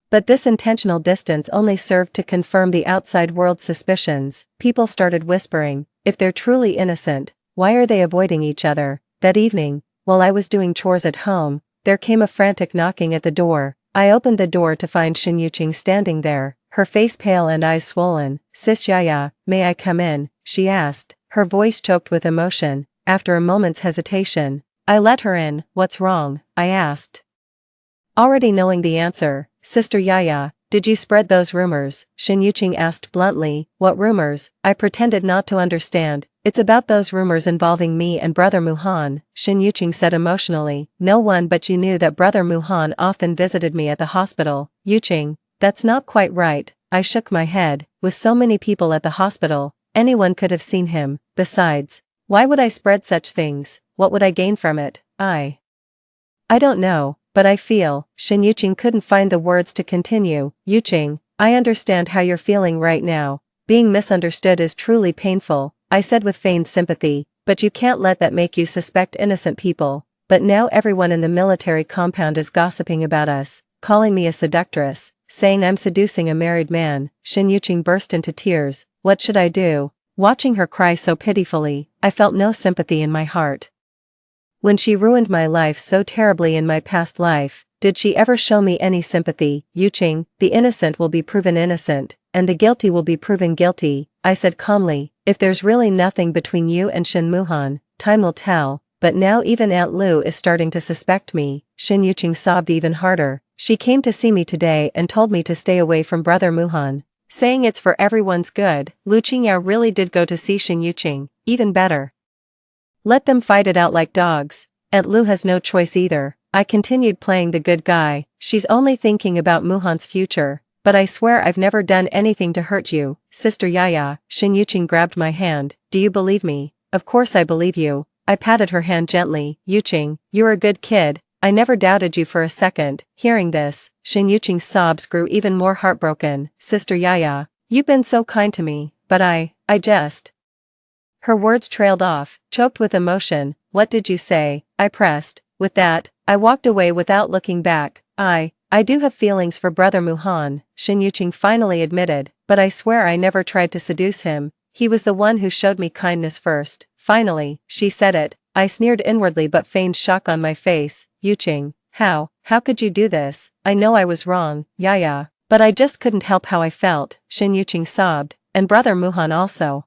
But this intentional distance only served to confirm the outside world's suspicions. People started whispering, if they're truly innocent, why are they avoiding each other? That evening, while I was doing chores at home, there came a frantic knocking at the door. I opened the door to find Shin Yuqing standing there, her face pale and eyes swollen. Sis Yaya, may I come in? She asked, her voice choked with emotion. After a moment's hesitation, I let her in. What's wrong? I asked. Already knowing the answer, Sister Yaya, did you spread those rumors? Shin Yuqing asked bluntly. What rumors? I pretended not to understand. It's about those rumors involving me and Brother Muhan, Shin Yuqing said emotionally. No one but you knew that Brother Muhan often visited me at the hospital. Yuqing, that's not quite right. I shook my head. With so many people at the hospital, anyone could have seen him. Besides, why would I spread such things? What would I gain from it? I don't know, but I feel. Shin Yuqing couldn't find the words to continue. Yuqing, I understand how you're feeling right now. Being misunderstood is truly painful, I said with feigned sympathy, but you can't let that make you suspect innocent people. But now everyone in the military compound is gossiping about us, calling me a seductress, saying I'm seducing a married man. Shin Yuqing burst into tears. What should I do? Watching her cry so pitifully, I felt no sympathy in my heart. When she ruined my life so terribly in my past life, did she ever show me any sympathy? Yuqing, the innocent will be proven innocent, and the guilty will be proven guilty, I said calmly. If there's really nothing between you and Shin Muhan, time will tell, but now even Aunt Lu is starting to suspect me. Shin Yuqing sobbed even harder. She came to see me today and told me to stay away from Brother Muhan, saying it's for everyone's good. Lu Qingya really did go to see Shin Yuqing. Even better. Let them fight it out like dogs. Aunt Lu has no choice either. I continued playing the good guy. She's only thinking about Muhan's future. But I swear I've never done anything to hurt you, Sister Yaya. Shin Yuqing grabbed my hand. Do you believe me? Of course I believe you. I patted her hand gently. Yuqing, you're a good kid. I never doubted you for a second. Hearing this, Shin Yuqing's sobs grew even more heartbroken. Sister Yaya, you've been so kind to me, but I just. Her words trailed off, choked with emotion. What did you say? I pressed. With that, I walked away without looking back. I do have feelings for Brother Muhan, Shin Yuqing finally admitted, but I swear I never tried to seduce him. He was the one who showed me kindness first. Finally, she said it. I sneered inwardly but feigned shock on my face. Yuqing, how could you do this? I know I was wrong, Yaya, but I just couldn't help how I felt. Shin Yuqing sobbed, and Brother Muhan also.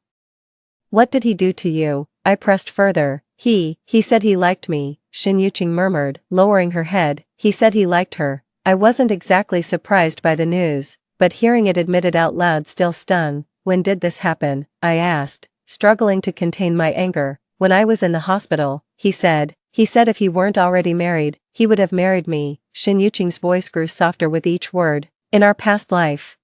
What did he do to you? I pressed further. He said he liked me. Shin Yuqing murmured, lowering her head. He said he liked her. I wasn't exactly surprised by the news, but hearing it admitted out loud still stung. When did this happen? I asked, struggling to contain my anger. When I was in the hospital, he said. He said if he weren't already married, he would have married me. Shin Yuqing's voice grew softer with each word. In our past life.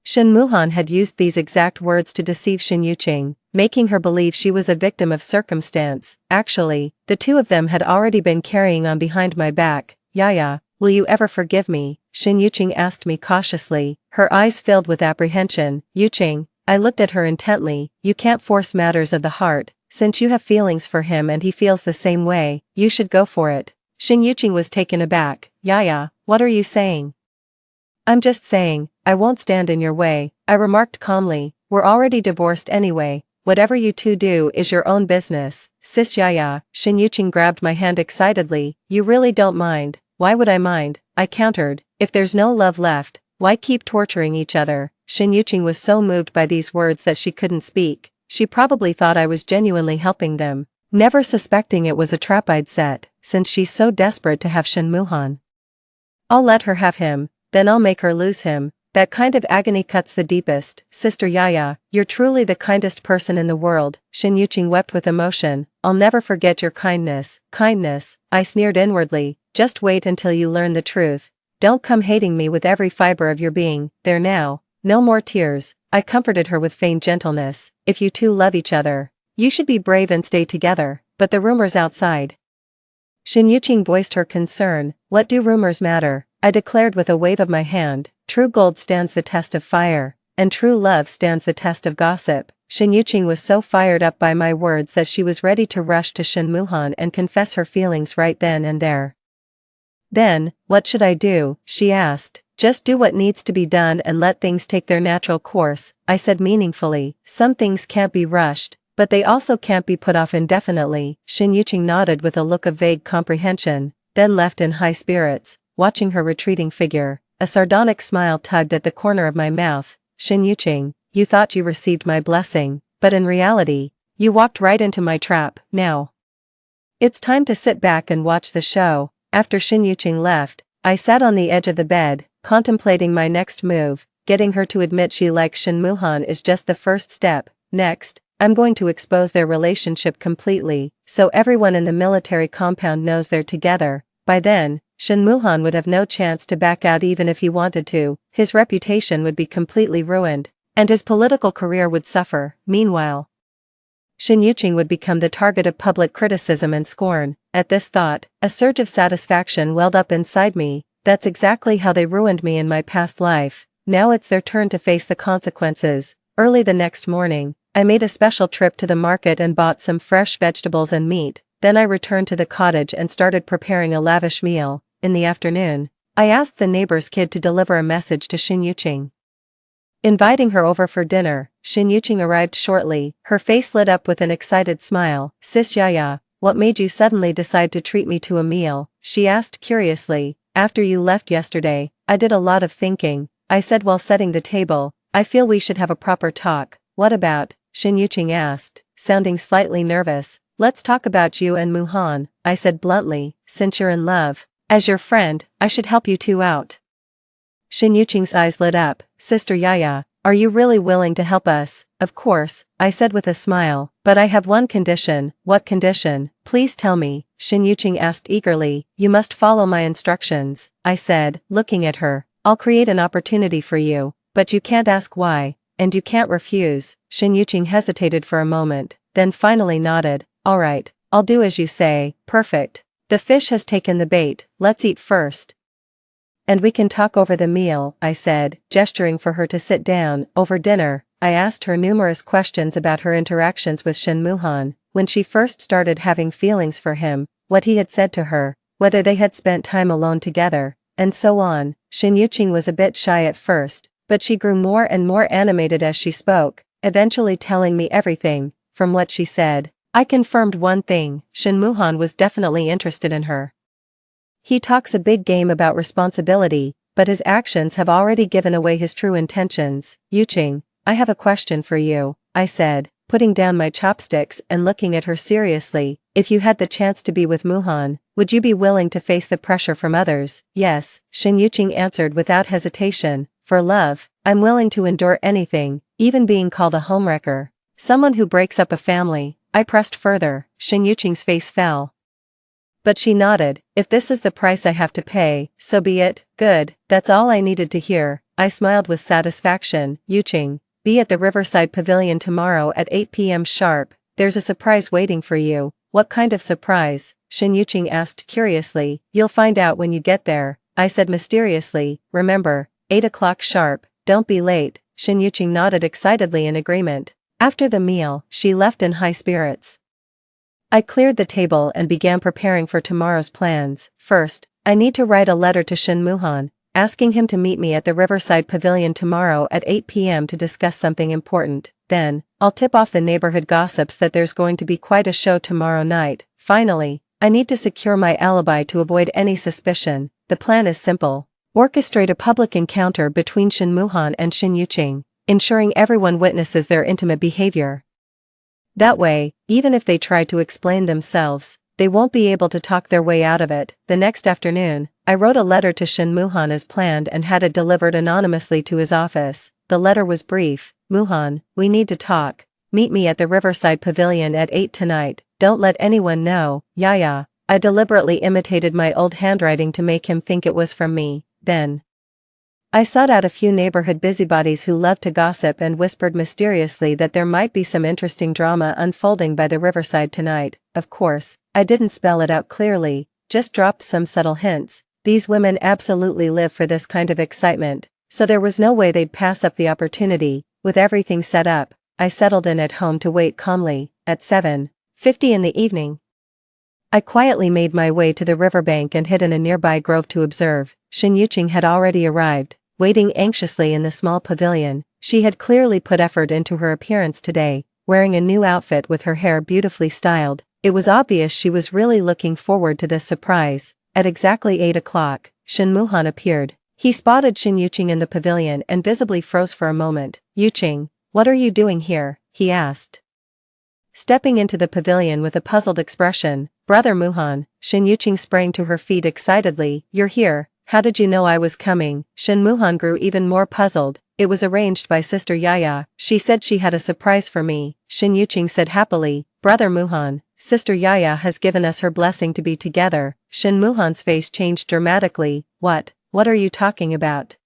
Shin Muhan had used these exact words to deceive Shin Yuqing, making her believe she was a victim of circumstance. Actually, the two of them had already been carrying on behind my back. Yaya, will you ever forgive me? Shin Yuqing asked me cautiously, her eyes filled with apprehension. Yuqing, I looked at her intently. You can't force matters of the heart. Since you have feelings for him and he feels the same way, you should go for it. Shin Yuqing was taken aback. Yaya, what are you saying? I'm just saying, I won't stand in your way, I remarked calmly. We're already divorced anyway. Whatever you two do is your own business. Sis Yaya, Shin Yuqing grabbed my hand excitedly. You really don't mind? Why would I mind? I countered. If there's no love left, why keep torturing each other? Shin Yuqing was so moved by these words that she couldn't speak. She probably thought I was genuinely helping them, never suspecting it was a trap I'd set, since she's so desperate to have Shin Muhan. I'll let her have him, then I'll make her lose him. That kind of agony cuts the deepest. Sister Yaya, you're truly the kindest person in the world. Shin Yuqing wept with emotion. I'll never forget your kindness. Kindness, I sneered inwardly. Just wait until you learn the truth. Don't come hating me with every fiber of your being. There now. No more tears. I comforted her with feigned gentleness. If you two love each other, you should be brave and stay together. But the rumors outside. Shin Yuqing voiced her concern. What do rumors matter? I declared with a wave of my hand. True gold stands the test of fire, and true love stands the test of gossip. Shin Yuqing was so fired up by my words that she was ready to rush to Shin Muhan and confess her feelings right then and there. Then, what should I do? She asked. Just do what needs to be done and let things take their natural course, I said meaningfully. Some things can't be rushed, but they also can't be put off indefinitely. Shin Yuqing nodded with a look of vague comprehension, then left in high spirits, watching her retreating figure. A sardonic smile tugged at the corner of my mouth. Shin Yuqing, you thought you received my blessing, but in reality, you walked right into my trap. Now, it's time to sit back and watch the show. After Shin Yuqing left, I sat on the edge of the bed, contemplating my next move. Getting her to admit she likes Shin Muhan is just the first step. Next, I'm going to expose their relationship completely, so everyone in the military compound knows they're together. By then, Shin Muhan would have no chance to back out even if he wanted to. His reputation would be completely ruined, and his political career would suffer. Meanwhile, Shin Yuqing would become the target of public criticism and scorn. At this thought, a surge of satisfaction welled up inside me. That's exactly how they ruined me in my past life. Now it's their turn to face the consequences. Early the next morning, I made a special trip to the market and bought some fresh vegetables and meat. Then I returned to the cottage and started preparing a lavish meal. In the afternoon, I asked the neighbor's kid to deliver a message to Shin Yuqing, inviting her over for dinner. Shin Yuqing arrived shortly, her face lit up with an excited smile. Sis Yaya, what made you suddenly decide to treat me to a meal? She asked curiously. After you left yesterday, I did a lot of thinking, I said while setting the table. I feel we should have a proper talk. What about? Shin Yuqing asked, sounding slightly nervous. Let's talk about you and Muhan, I said bluntly. Since you're in love, as your friend, I should help you two out. Shin Yuqing's eyes lit up. Sister Yaya, are you really willing to help us? Of course, I said with a smile, but I have one condition. What condition? Please tell me, Shin Yuqing asked eagerly. You must follow my instructions, I said, looking at her. I'll create an opportunity for you, but you can't ask why, and you can't refuse. Shin Yuqing hesitated for a moment, then finally nodded. All right, I'll do as you say. Perfect. The fish has taken the bait, let's eat first. And we can talk over the meal, I said, gesturing for her to sit down. Over dinner, I asked her numerous questions about her interactions with Shin Muhan, when she first started having feelings for him, what he had said to her, whether they had spent time alone together, and so on. Shin Yuqing was a bit shy at first, but she grew more and more animated as she spoke, eventually telling me everything. From what she said, I confirmed one thing, Shin Muhan was definitely interested in her. He talks a big game about responsibility, but his actions have already given away his true intentions. Yuqing, I have a question for you, I said, putting down my chopsticks and looking at her seriously. If you had the chance to be with Muhan, would you be willing to face the pressure from others? Yes, Shin Yuqing answered without hesitation. For love, I'm willing to endure anything, even being called a homewrecker. Someone who breaks up a family. I pressed further. Shin Yuqing's face fell. But she nodded. If this is the price I have to pay, so be it. Good, that's all I needed to hear. I smiled with satisfaction. Yuqing, be at the Riverside Pavilion tomorrow at 8 p.m. sharp. There's a surprise waiting for you. What kind of surprise? Shin Yuqing asked curiously. You'll find out when you get there, I said mysteriously. Remember, 8 o'clock sharp, don't be late. Shin Yuqing nodded excitedly in agreement. After the meal, she left in high spirits. I cleared the table and began preparing for tomorrow's plans. First, I need to write a letter to Shin Muhan, asking him to meet me at the Riverside Pavilion tomorrow at 8 p.m. to discuss something important. Then, I'll tip off the neighborhood gossips that there's going to be quite a show tomorrow night. Finally, I need to secure my alibi to avoid any suspicion. The plan is simple. Orchestrate a public encounter between Shin Muhan and Shin Yuqing, ensuring everyone witnesses their intimate behavior. That way, even if they try to explain themselves, they won't be able to talk their way out of it. The next afternoon, I wrote a letter to Shin Muhan as planned and had it delivered anonymously to his office. The letter was brief. Muhan, we need to talk. Meet me at the Riverside Pavilion at 8 tonight. Don't let anyone know. Yeah. I deliberately imitated my old handwriting to make him think it was from me. Then I sought out a few neighborhood busybodies who loved to gossip and whispered mysteriously that there might be some interesting drama unfolding by the riverside tonight. Of course, I didn't spell it out clearly, just dropped some subtle hints. These women absolutely live for this kind of excitement, so there was no way they'd pass up the opportunity. With everything set up, I settled in at home to wait calmly. At 7:50 in the evening, I quietly made my way to the riverbank and hid in a nearby grove to observe. Shin Yuqing had already arrived, waiting anxiously in the small pavilion. She had clearly put effort into her appearance today, wearing a new outfit with her hair beautifully styled. It was obvious she was really looking forward to this surprise. At exactly 8 o'clock, Shin Muhan appeared. He spotted Shin Yuqing in the pavilion and visibly froze for a moment. Yuqing, what are you doing here? He asked. Stepping into the pavilion with a puzzled expression. Brother Muhan. Shin Yuqing sprang to her feet excitedly. You're here. How did you know I was coming? Shin Muhan grew even more puzzled. It was arranged by Sister Yaya. She said she had a surprise for me. Shin Yuqing said happily. Brother Muhan, Sister Yaya has given us her blessing to be together. Shin Muhan's face changed dramatically. What are you talking about?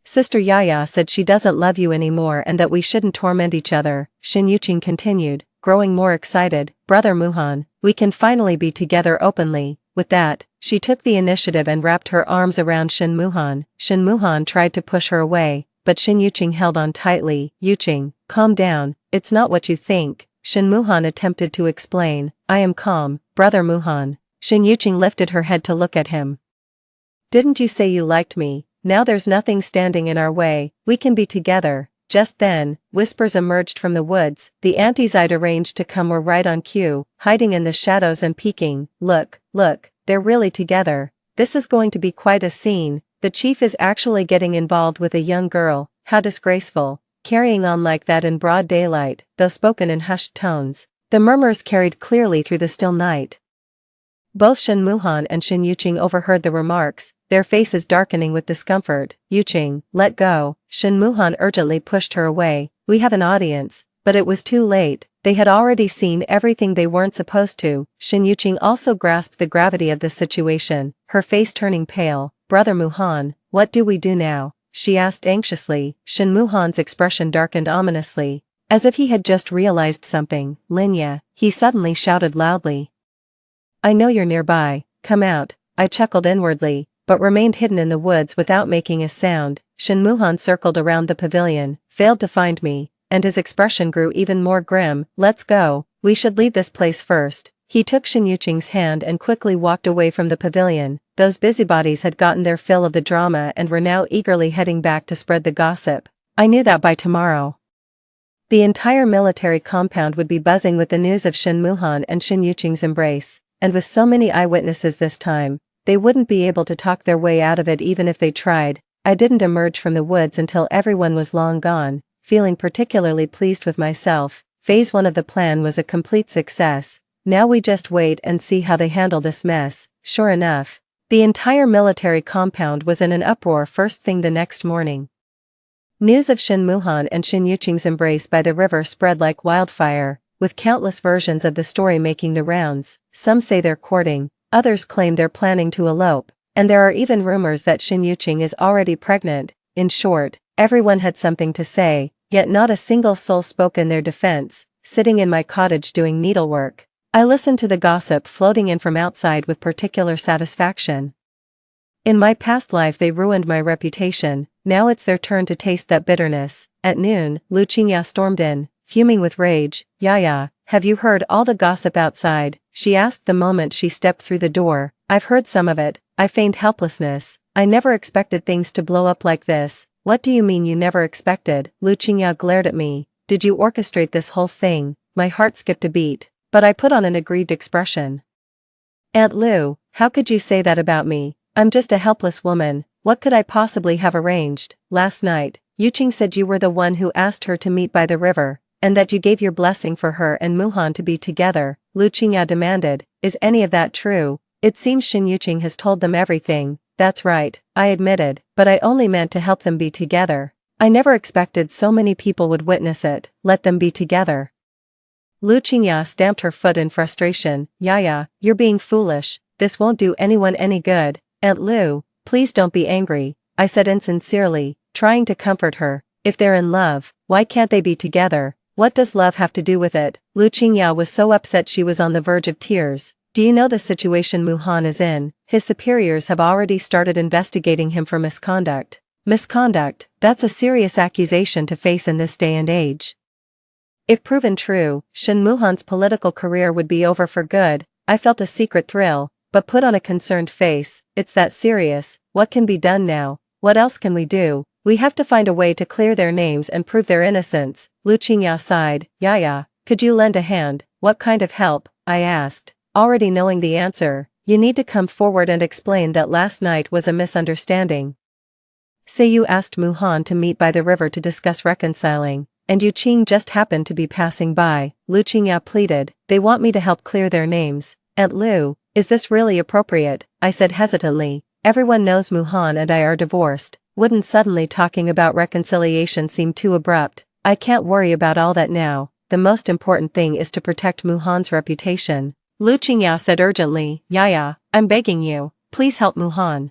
Sister Yaya said she doesn't love you anymore and that we shouldn't torment each other. Shin Yuqing continued, growing more excited. Brother Muhan, we can finally be together openly. With that, she took the initiative and wrapped her arms around Shin Muhan. Shin Muhan tried to push her away, but Shin Yuqing held on tightly. Yuqing, calm down, it's not what you think. Shin Muhan attempted to explain. I am calm, Brother Muhan. Shin Yuqing lifted her head to look at him. Didn't you say you liked me? Now there's nothing standing in our way, we can be together. Just then, whispers emerged from the woods. The aunties I'd arranged to come were right on cue, hiding in the shadows and peeking. Look, they're really together. This is going to be quite a scene. The chief is actually getting involved with a young girl. How disgraceful. Carrying on like that in broad daylight, though spoken in hushed tones. The murmurs carried clearly through the still night. Both Shin Muhan and Shin Yuqing overheard the remarks, their faces darkening with discomfort. Yuqing, let go. Shin Muhan urgently pushed her away. We have an audience. But it was too late. They had already seen everything they weren't supposed to. Shin Yuqing also grasped the gravity of the situation, her face turning pale. Brother Muhan, what do we do now? She asked anxiously. Shin Muhan's expression darkened ominously, as if he had just realized something. Linya, he suddenly shouted loudly. I know you're nearby, come out. I chuckled inwardly, but remained hidden in the woods without making a sound. Shin Muhan circled around the pavilion, failed to find me, and his expression grew even more grim. Let's go, we should leave this place first. He took Shin Yuqing's hand and quickly walked away from the pavilion. Those busybodies had gotten their fill of the drama and were now eagerly heading back to spread the gossip. I knew that by tomorrow, the entire military compound would be buzzing with the news of Shin Muhan and Shin Yuqing's embrace. And with so many eyewitnesses this time, they wouldn't be able to talk their way out of it even if they tried. I didn't emerge from the woods until everyone was long gone, feeling particularly pleased with myself. Phase 1 of the plan was a complete success. Now we just wait and see how they handle this mess. Sure enough, the entire military compound was in an uproar first thing the next morning. News of Shin Muhan and Shin Yuqing's embrace by the river spread like wildfire, with countless versions of the story making the rounds. Some say they're courting, others claim they're planning to elope, and there are even rumors that Shin Yuqing is already pregnant. In short, everyone had something to say, yet not a single soul spoke in their defense. Sitting in my cottage doing needlework, I listened to the gossip floating in from outside with particular satisfaction. In my past life they ruined my reputation, now it's their turn to taste that bitterness. At noon, Lu Qingya stormed in, fuming with rage. "Yaya, have you heard all the gossip outside?" she asked the moment she stepped through the door. "I've heard some of it," I feigned helplessness. "I never expected things to blow up like this." "What do you mean you never expected?" Lu Qingya glared at me. "Did you orchestrate this whole thing?" My heart skipped a beat, but I put on an aggrieved expression. "Aunt Lu, how could you say that about me? I'm just a helpless woman. What could I possibly have arranged? Last night, Yuqing said you were the one who asked her to meet by the river, and that you gave your blessing for her and Muhan to be together," Lu Qingya demanded. "Is any of that true?" "It seems Shin Yuqing has told them everything." "That's right," I admitted, "but I only meant to help them be together. I never expected so many people would witness it. Let them be together." Lu Qingya stamped her foot in frustration. "Yaya, you're being foolish. This won't do anyone any good." "Aunt Lu, please don't be angry," I said insincerely, trying to comfort her. "If they're in love, why can't they be together? What does love have to do with it?" Lu Qingya was so upset she was on the verge of tears. "Do you know the situation Muhan is in? His superiors have already started investigating him for misconduct." "Misconduct? That's a serious accusation to face in this day and age. If proven true, Shin Muhan's political career would be over for good." I felt a secret thrill, but put on a concerned face. "It's that serious. What can be done now?" "What else can we do? We have to find a way to clear their names and prove their innocence." Lu Qingya sighed. "Yaya, could you lend a hand?" "What kind of help?" I asked, already knowing the answer. "You need to come forward and explain that last night was a misunderstanding. Say you asked Muhan to meet by the river to discuss reconciling, and Yuqing just happened to be passing by." Lu Qingya pleaded. "They want me to help clear their names." "Aunt Lu, is this really appropriate?" I said hesitantly. "Everyone knows Muhan and I are divorced. Wouldn't suddenly talking about reconciliation seem too abrupt?" "I can't worry about all that now. The most important thing is to protect Muhan's reputation," Lu Qingya said urgently. "Yaya, I'm begging you, please help Muhan."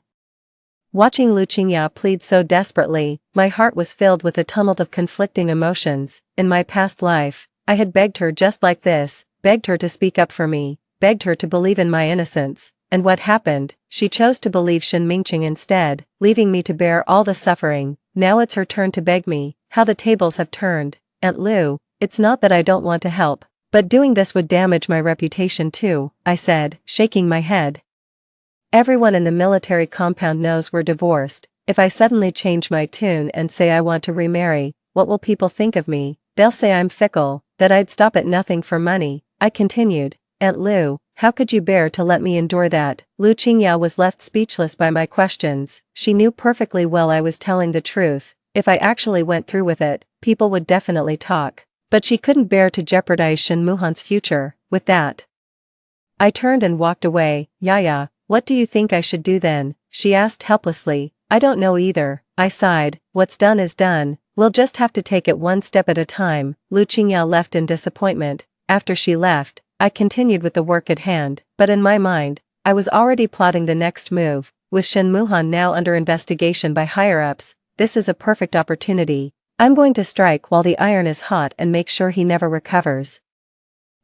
Watching Lu Qingya plead so desperately, my heart was filled with a tumult of conflicting emotions. In my past life, I had begged her just like this, begged her to speak up for me, begged her to believe in my innocence. And what happened? She chose to believe Shin Mingqing instead, leaving me to bear all the suffering. Now it's her turn to beg me. How the tables have turned. "Aunt Lu, it's not that I don't want to help, but doing this would damage my reputation too," I said, shaking my head. "Everyone in the military compound knows we're divorced. If I suddenly change my tune and say I want to remarry, what will people think of me? They'll say I'm fickle, that I'd stop at nothing for money," I continued. "Aunt Lu, how could you bear to let me endure that?" Lu Qingya was left speechless by my questions. She knew perfectly well I was telling the truth. If I actually went through with it, people would definitely talk. But she couldn't bear to jeopardize Shin Muhan's future. With that, I turned and walked away. "Yaya, what do you think I should do then?" she asked helplessly. "I don't know either," I sighed. "What's done is done. We'll just have to take it one step at a time." Lu Qingya left in disappointment. After she left, I continued with the work at hand, but in my mind, I was already plotting the next move. With Shin Muhan now under investigation by higher-ups, this is a perfect opportunity. I'm going to strike while the iron is hot and make sure he never recovers.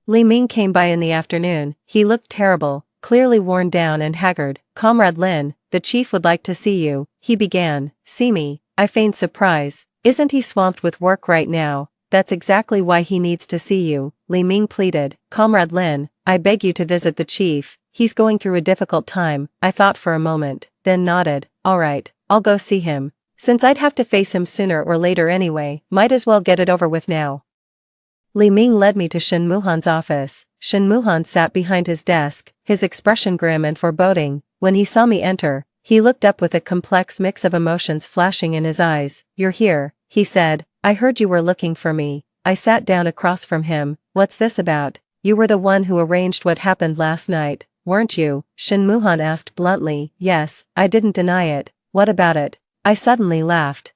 Li Ming came by in the afternoon. He looked terrible, clearly worn down and haggard. "Comrade Lin, the chief would like to see you," he began. "See me?" I feigned surprise. "Isn't he swamped with work right now?" "That's exactly why he needs to see you," Li Ming pleaded. "Comrade Lin, I beg you to visit the chief. He's going through a difficult time." I thought for a moment, then nodded. "All right, I'll go see him. Since I'd have to face him sooner or later anyway, might as well get it over with now." Li Ming led me to Shin Muhan's office. Shin Muhan sat behind his desk, his expression grim and foreboding. When he saw me enter, he looked up with a complex mix of emotions flashing in his eyes. "You're here," he said. "I heard you were looking for me." I sat down across from him. What's this about? You were the one who arranged what happened last night, weren't you? Shin Muhan asked bluntly. Yes, I didn't deny it. What about it? I suddenly laughed.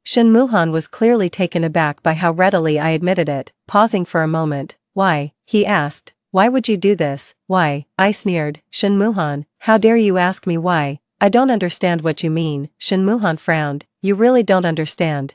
Shin Muhan was clearly taken aback by how readily I admitted it, pausing for a moment. Why? He asked. Why would you do this? Why? I sneered. Shin Muhan, how dare you ask me why? I don't understand what you mean. Shin Muhan frowned. You really don't understand.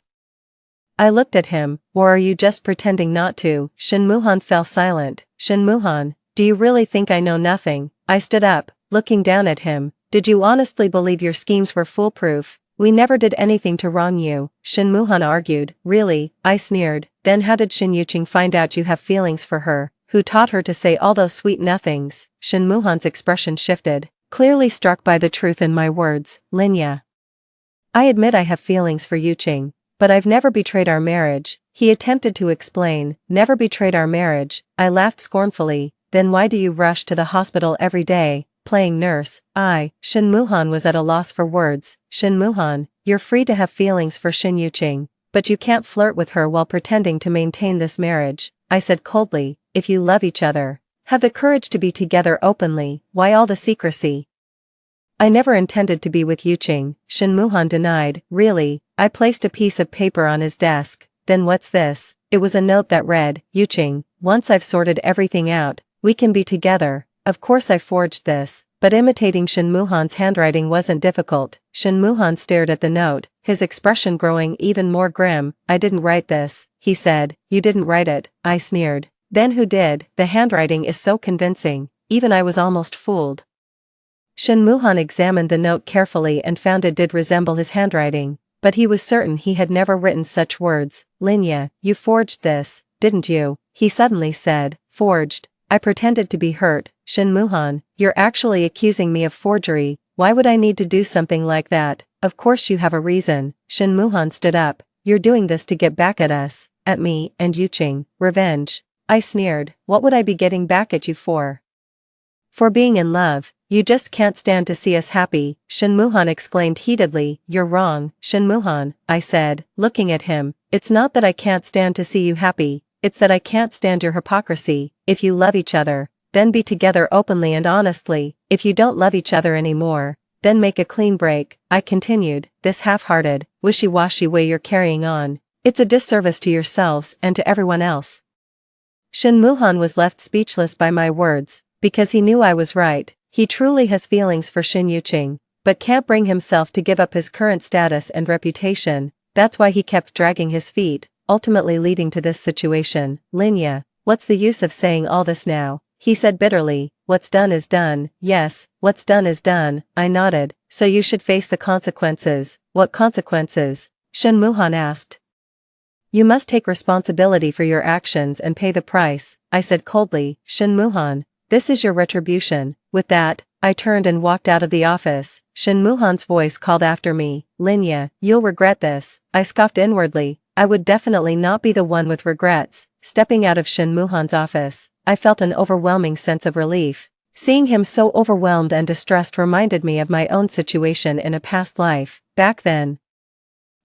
I looked at him. Or are you just pretending not to? Shin Muhan fell silent. Shin Muhan, do you really think I know nothing? I stood up, looking down at him. Did you honestly believe your schemes were foolproof? We never did anything to wrong you, Shin Muhan argued. Really? I sneered. Then how did Shin Yuqing find out you have feelings for her? Who taught her to say all those sweet nothings? Shin Muhan's expression shifted, clearly struck by the truth in my words. Linya. I admit I have feelings for Yuqing, but I've never betrayed our marriage. He attempted to explain. Never betrayed our marriage. I laughed scornfully. Then why do you rush to the hospital every day, playing nurse? Shin Muhan was at a loss for words. Shin Muhan, you're free to have feelings for Shin Yuqing, but you can't flirt with her while pretending to maintain this marriage. I said coldly. If you love each other, have the courage to be together openly. Why all the secrecy? I never intended to be with Yuqing, Shin Muhan denied. Really? I placed a piece of paper on his desk. Then what's this? It was a note that read, Yuqing, once I've sorted everything out, we can be together. Of course I forged this, but imitating Shin Muhan's handwriting wasn't difficult. Shin Muhan stared at the note, his expression growing even more grim. I didn't write this, he said. You didn't write it, I sneered. Then who did? The handwriting is so convincing, even I was almost fooled. Shin Muhan examined the note carefully and found it did resemble his handwriting, but he was certain he had never written such words. Linya, you forged this, didn't you? He suddenly said. Forged? I pretended to be hurt. Shin Muhan, you're actually accusing me of forgery. Why would I need to do something like that? Of course you have a reason. Shin Muhan stood up. You're doing this to get back at us, at me and Yuqing. Revenge. I sneered. What would I be getting back at you for? For being in love. You just can't stand to see us happy, Shin Muhan exclaimed heatedly. You're wrong, Shin Muhan, I said, looking at him. It's not that I can't stand to see you happy, it's that I can't stand your hypocrisy. If you love each other, then be together openly and honestly. If you don't love each other anymore, then make a clean break. I continued. This half-hearted, wishy-washy way you're carrying on, it's a disservice to yourselves and to everyone else. Shin Muhan was left speechless by my words, because he knew I was right. He truly has feelings for Shin Yuqing, but can't bring himself to give up his current status and reputation. That's why he kept dragging his feet, ultimately leading to this situation. Linya, what's the use of saying all this now? He said bitterly. What's done is done. Yes, what's done is done. I nodded. So you should face the consequences. What consequences? Shin Muhan asked. You must take responsibility for your actions and pay the price, I said coldly. Shin Muhan, this is your retribution. With that, I turned and walked out of the office. Shin Muhan's voice called after me. Linya, you'll regret this. I scoffed inwardly. I would definitely not be the one with regrets. Stepping out of Shin Muhan's office, I felt an overwhelming sense of relief. Seeing him so overwhelmed and distressed reminded me of my own situation in a past life. Back then,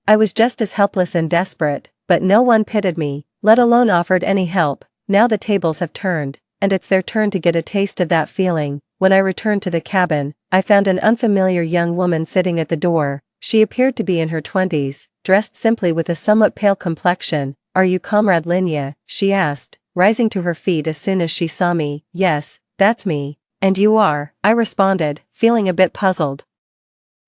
I was just as helpless and desperate, but no one pitied me, let alone offered any help. Now the tables have turned, and it's their turn to get a taste of that feeling. When I returned to the cabin, I found an unfamiliar young woman sitting at the door. She appeared to be in her 20s, dressed simply with a somewhat pale complexion. Are you Comrade Linya? She asked, rising to her feet as soon as she saw me. Yes, that's me. And you are? I responded, feeling a bit puzzled.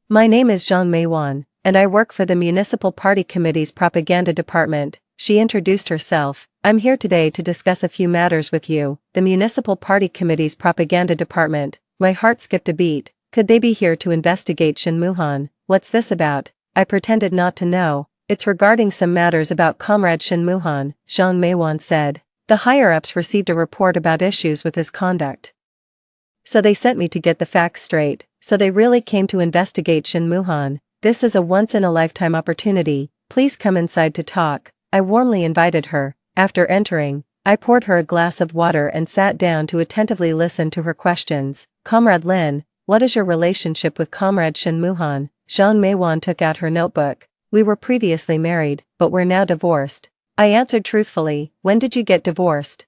My name is Zhang Meiwan, and I work for the Municipal Party Committee's Propaganda Department. She introduced herself. I'm here today to discuss a few matters with you. The Municipal Party Committee's Propaganda Department. My heart skipped a beat. Could they be here to investigate Shin Muhan? What's this about? I pretended not to know. It's regarding some matters about Comrade Shin Muhan, Zhang Meiwan said. The higher-ups received a report about issues with his conduct. So they sent me to get the facts straight. So they really came to investigate Shin Muhan. This is a once-in-a-lifetime opportunity. Please come inside to talk. I warmly invited her. After entering, I poured her a glass of water and sat down to attentively listen to her questions. Comrade Lin, what is your relationship with Comrade Shin Muhan? Zhang Meiwan took out her notebook. We were previously married, but we're now divorced. I answered truthfully, when did you get divorced?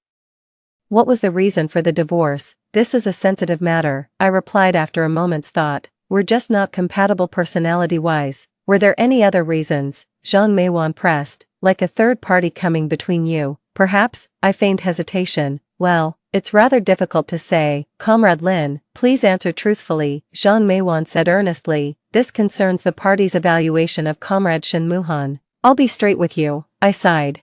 What was the reason for the divorce? This is a sensitive matter, I replied after a moment's thought. We're just not compatible personality-wise. Were there any other reasons? Jean Maywan pressed, like a third party coming between you. Perhaps, I feigned hesitation. Well, it's rather difficult to say. Comrade Lin, please answer truthfully, Jean Maywan said earnestly. This concerns the party's evaluation of Comrade Shin Muhan. I'll be straight with you, I sighed.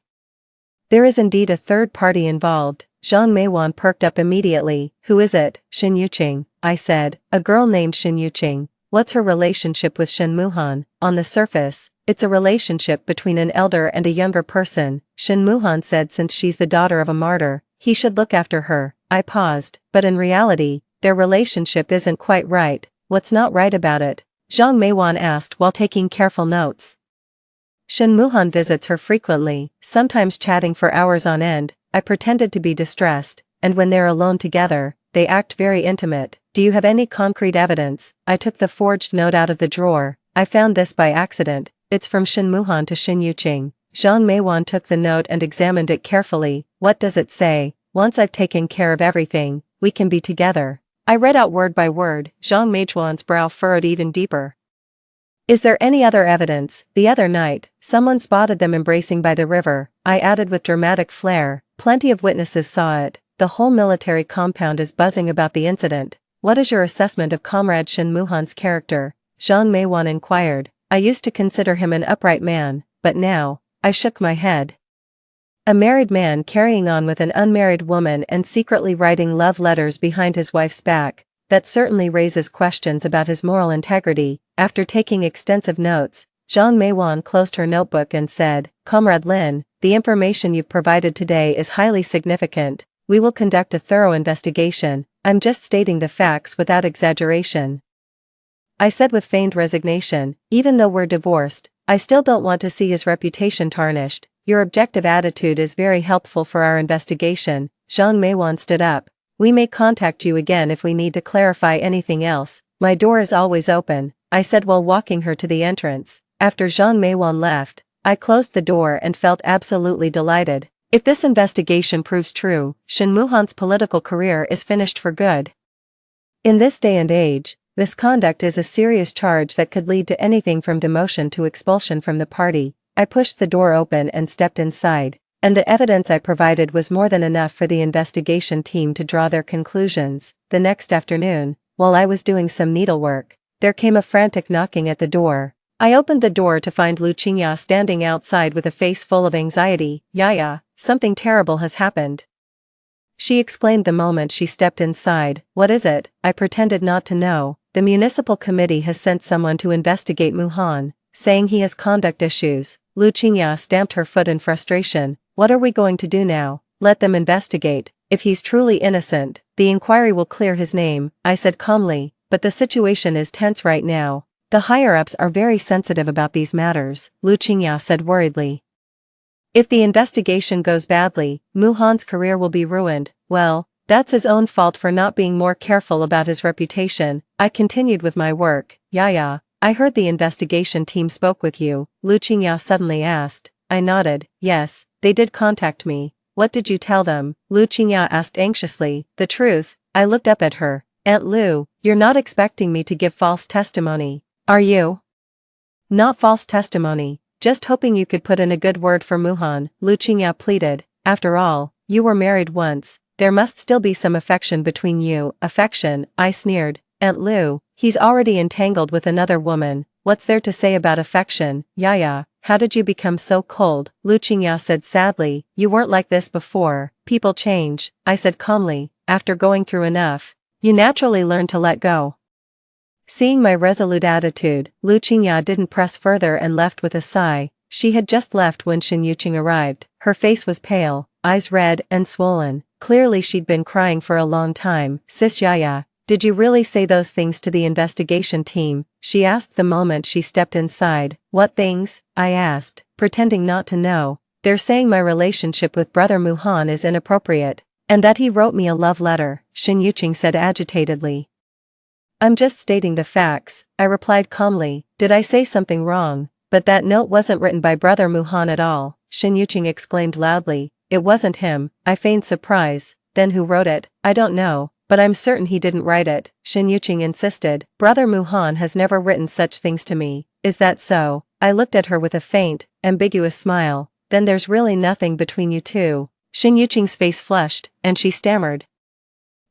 There is indeed a third party involved. Jean Maywan perked up immediately. Who is it? Shin Yuqing, I said. A girl named Shin Yuqing. What's her relationship with Shin Muhan? On the surface, it's a relationship between an elder and a younger person, Shin Muhan said. Since she's the daughter of a martyr, he should look after her. I paused, but in reality, their relationship isn't quite right. What's not right about it? Zhang Meiwan asked while taking careful notes. Shin Muhan visits her frequently, sometimes chatting for hours on end. I pretended to be distressed, and when they're alone together, they act very intimate. Do you have any concrete evidence? I took the forged note out of the drawer. I found this by accident. It's from Shin Muhan to Shin Yuqing. Zhang Meiwan took the note and examined it carefully. What does it say? Once I've taken care of everything, we can be together. I read out word by word. Zhang Meijuan's brow furrowed even deeper. Is there any other evidence? The other night, someone spotted them embracing by the river, I added with dramatic flair. Plenty of witnesses saw it. The whole military compound is buzzing about the incident. What is your assessment of Comrade Shin Muhan's character? Zhang Meiwan inquired. I used to consider him an upright man, but now, I shook my head. A married man carrying on with an unmarried woman and secretly writing love letters behind his wife's back, that certainly raises questions about his moral integrity. After taking extensive notes, Zhang Meiwan closed her notebook and said, Comrade Lin, the information you've provided today is highly significant. We will conduct a thorough investigation. I'm just stating the facts without exaggeration. I said with feigned resignation, even though we're divorced, I still don't want to see his reputation tarnished. Your objective attitude is very helpful for our investigation. Zhang Meiwan stood up. We may contact you again if we need to clarify anything else. My door is always open, I said while walking her to the entrance. After Zhang Meiwan left, I closed the door and felt absolutely delighted. If this investigation proves true, Shin Muhan's political career is finished for good. In this day and age, misconduct is a serious charge that could lead to anything from demotion to expulsion from the party. I pushed the door open and stepped inside, and the evidence I provided was more than enough for the investigation team to draw their conclusions. The next afternoon, while I was doing some needlework, there came a frantic knocking at the door. I opened the door to find Lu Qingya standing outside with a face full of anxiety. Yaya, something terrible has happened, she exclaimed the moment she stepped inside. What is it? I pretended not to know. The municipal committee has sent someone to investigate Muhan, saying he has conduct issues. Lu Qingya stamped her foot in frustration. What are we going to do now? Let them investigate. If he's truly innocent, the inquiry will clear his name, I said calmly, but the situation is tense right now. The higher-ups are very sensitive about these matters, Lu Qingya said worriedly. If the investigation goes badly, Muhan's career will be ruined. Well, that's his own fault for not being more careful about his reputation. I continued with my work. Yaya, I heard the investigation team spoke with you, Lu Qingya suddenly asked. I nodded. Yes, they did contact me. What did you tell them? Lu Qingya asked anxiously. The truth. I looked up at her. Aunt Lu, you're not expecting me to give false testimony, are you? Not false testimony, just hoping you could put in a good word for Muhan, Lu Qingya pleaded. After all, you were married once. There must still be some affection between you. Affection, I sneered. Aunt Lu, he's already entangled with another woman. What's there to say about affection? Yaya, how did you become so cold? Lu Qingya said sadly. You weren't like this before. People change, I said calmly. After going through enough, you naturally learn to let go. Seeing my resolute attitude, Lu Qingya didn't press further and left with a sigh. She had just left when Shin Yuqing arrived. Her face was pale, eyes red and swollen. Clearly she'd been crying for a long time. Sis Yaya, did you really say those things to the investigation team? She asked the moment she stepped inside. What things? I asked, pretending not to know. They're saying my relationship with brother Muhan is inappropriate, and that he wrote me a love letter, Shin Yuqing said agitatedly. I'm just stating the facts, I replied calmly. Did I say something wrong? But that note wasn't written by brother Muhan at all. Shin Yuqing exclaimed loudly. It wasn't him. I feigned surprise. Then who wrote it? I don't know, but I'm certain he didn't write it, Shin Yuqing insisted. Brother Muhan has never written such things to me. Is that so? I looked at her with a faint, ambiguous smile. Then there's really nothing between you two. Shin Yuqing's face flushed, and she stammered,